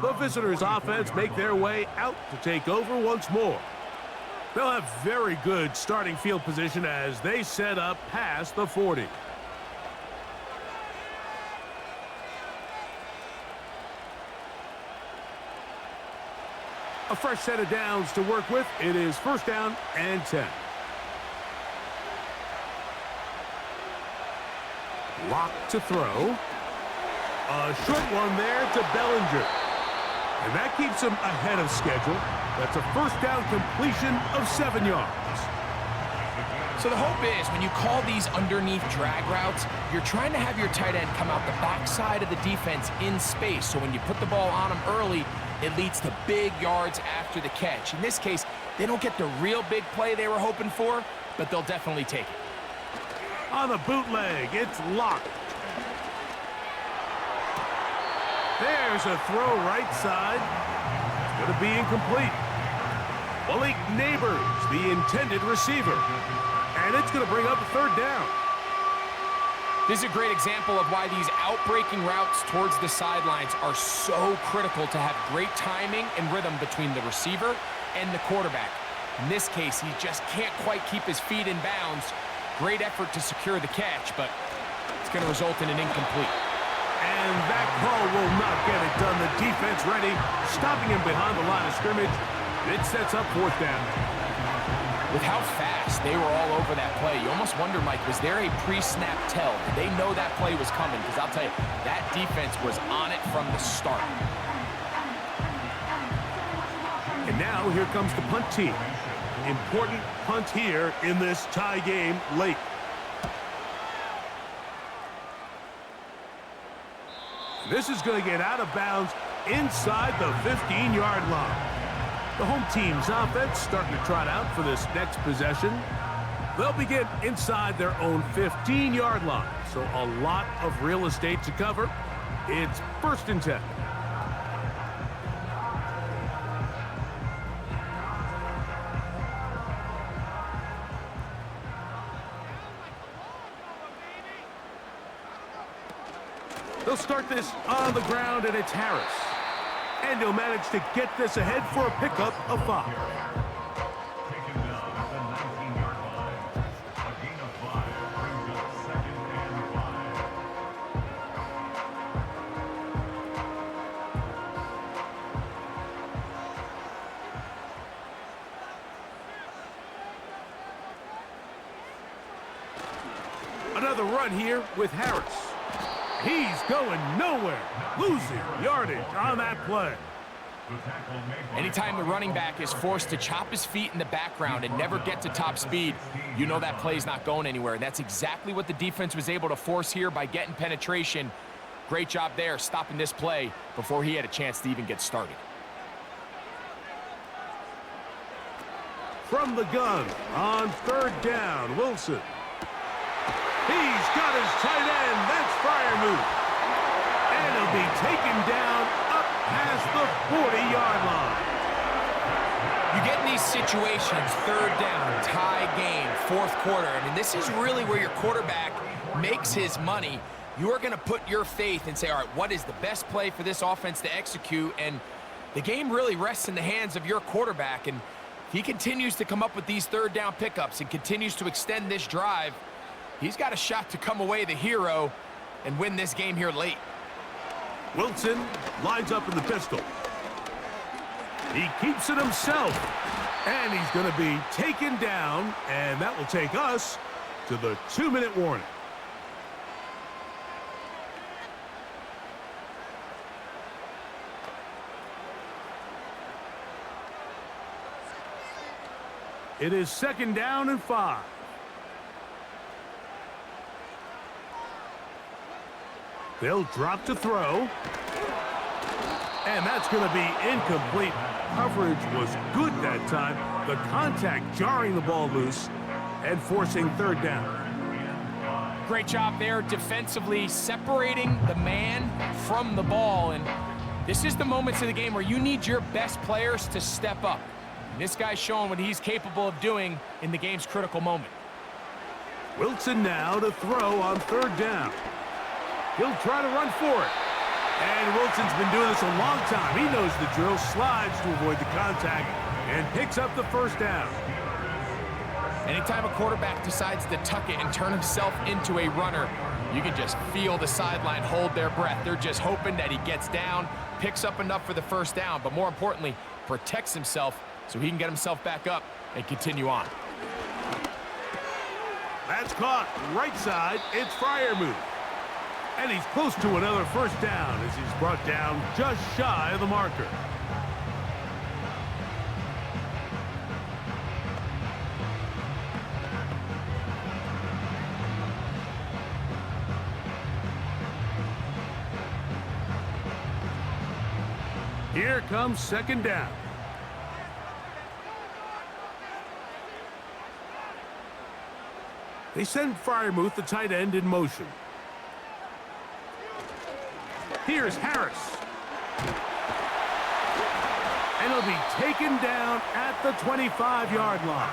The visitors' offense make their way out to take over once more. They'll have very good starting field position as they set up past the 40. A fresh set of downs to work with. It is 1st down and 10. Lock to throw. A short one there to Bellinger. And that keeps him ahead of schedule. That's a 1st down completion of 7 yards. So the hope is when you call these underneath drag routes, you're trying to have your tight end come out the backside of the defense in space. So when you put the ball on him early, it leads to big yards after the catch. In this case, they don't get the real big play they were hoping for, but they'll definitely take it. On the bootleg, it's locked. There's a throw right side. It's going to be incomplete. Malik Neighbors, the intended receiver. And it's going to bring up a 3rd down. This is a great example of why these outbreaking routes towards the sidelines are so critical to have great timing and rhythm between the receiver and the quarterback. In this case, he just can't quite keep his feet in bounds. Great effort to secure the catch, but it's going to result in an incomplete. And that call will not get it done. The defense ready, stopping him behind the line of scrimmage. It sets up 4th down. With how fast they were all over that play, you almost wonder, Mike, was there a pre-snap tell? Did they know that play was coming? Because I'll tell you, that defense was on it from the start. And now here comes the punt team. Important punt here in this tie game late. This is going to get out of bounds inside the 15-yard line. The home team's offense starting to trot out for this next possession. They'll begin inside their own 15-yard line, so a lot of real estate to cover. It's 1st and 10. They'll start this on the ground, and it's Harris. And he'll manage to get this ahead for a pickup of 5. Taken down at the 19-yard line. A gain of 5 brings up 2nd and 5. Another run here with Harris. He's going nowhere, losing yardage on that play. Anytime the running back is forced to chop his feet in the background and never get to top speed, you know that play's not going anywhere. That's exactly what the defense was able to force here by getting penetration. Great job there, stopping this play before he had a chance to even get started. From the gun on 3rd down, Wilson. He's got his tight end. That's Freiermuth. And he'll be taken down up past the 40-yard line. You get in these situations, 3rd down, tie game, 4th quarter. I mean, this is really where your quarterback makes his money. You are going to put your faith and say, all right, what is the best play for this offense to execute? And the game really rests in the hands of your quarterback. And if he continues to come up with these 3rd down pickups and continues to extend this drive, he's got a shot to come away the hero and win this game here late. Wilson lines up in the pistol. He keeps it himself. And he's going to be taken down, and that will take us to the 2-minute warning. It is 2nd down and 5. They'll drop to throw. And that's going to be incomplete. Coverage was good that time. The contact jarring the ball loose and forcing 3rd down. Great job there defensively, separating the man from the ball. And this is the moments of the game where you need your best players to step up. And this guy's showing what he's capable of doing in the game's critical moment. Wilson now to throw on 3rd down. He'll try to run for it. And Wilson's been doing this a long time. He knows the drill, slides to avoid the contact, and picks up the 1st down. Anytime a quarterback decides to tuck it and turn himself into a runner, you can just feel the sideline hold their breath. They're just hoping that he gets down, picks up enough for the 1st down, but more importantly, protects himself so he can get himself back up and continue on. That's caught. Right side, it's Freiermuth. And he's close to another 1st down as he's brought down just shy of the marker. Here comes 2nd down. They send Freiermuth, the tight end, in motion. Here's Harris. And he'll be taken down at the 25-yard line.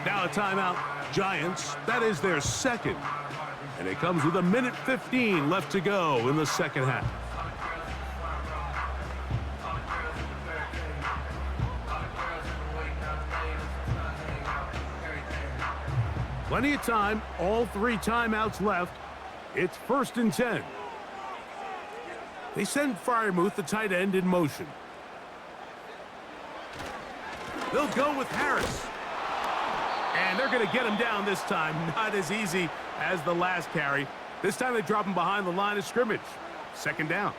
Now a timeout. Giants, that is their 2nd. And it comes with 1:15 left to go in the 2nd half. Plenty of time, all 3 timeouts left. It's 1st and 10. They send Freiermuth, the tight end, in motion. They'll go with Harris. And they're going to get him down this time. Not as easy as the last carry. This time they drop him behind the line of scrimmage. 2nd down.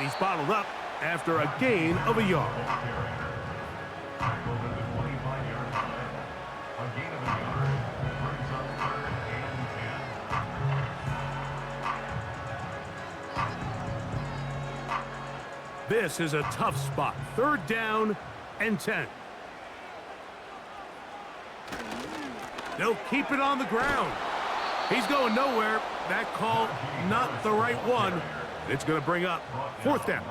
he's bottled up after a gain of a yard. Tackled at the 25-yard line. A gain of a yard. Brings up 3rd and 10. This is a tough spot. 3rd down and 10. They'll keep it on the ground. He's going nowhere. That call, not the right one. It's going to bring up 4th down.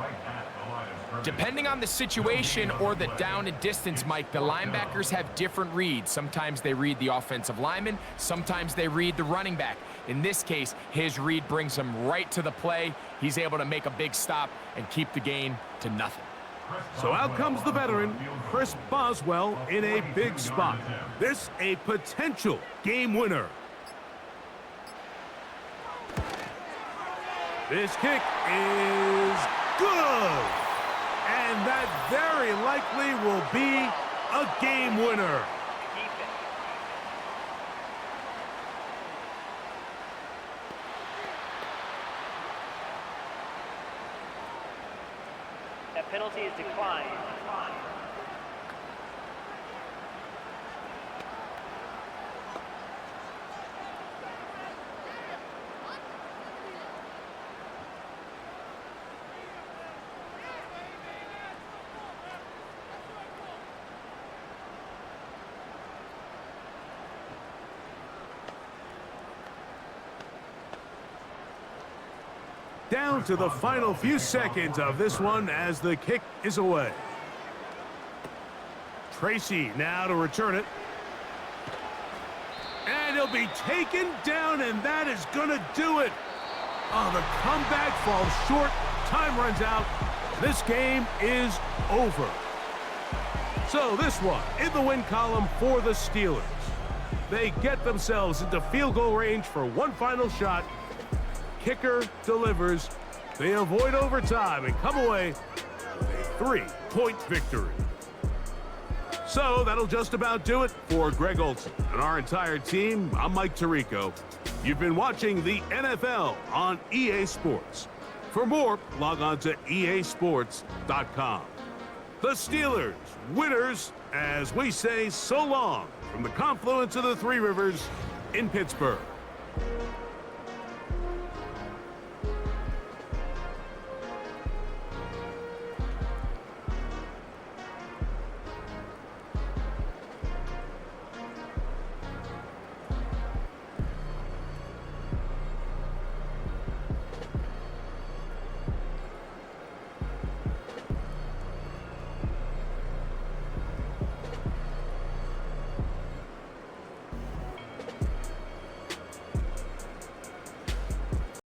Depending on the situation or the down and distance, Mike, the linebackers have different reads. Sometimes they read the offensive lineman. Sometimes they read the running back. In this case, his read brings him right to the play. He's able to make a big stop and keep the gain to nothing. So out comes the veteran, Chris Boswell, in a big spot. This a potential game winner. This kick is good. And that very likely will be a game winner. That penalty is declined. Down to the final few seconds of this one as the kick is away. Tracy now to return it. And he'll be taken down, and that is going to do it. Oh, the comeback falls short. Time runs out. This game is over. So this one in the win column for the Steelers. They get themselves into field goal range for one final shot. Kicker delivers. They avoid overtime and come away with a 3-point victory. So that'll just about do it for Greg Olson and our entire team. I'm Mike Tirico. You've been watching the NFL on EA Sports. For more, log on to easports.com. The Steelers, winners, as we say so long from the confluence of the Three Rivers in Pittsburgh.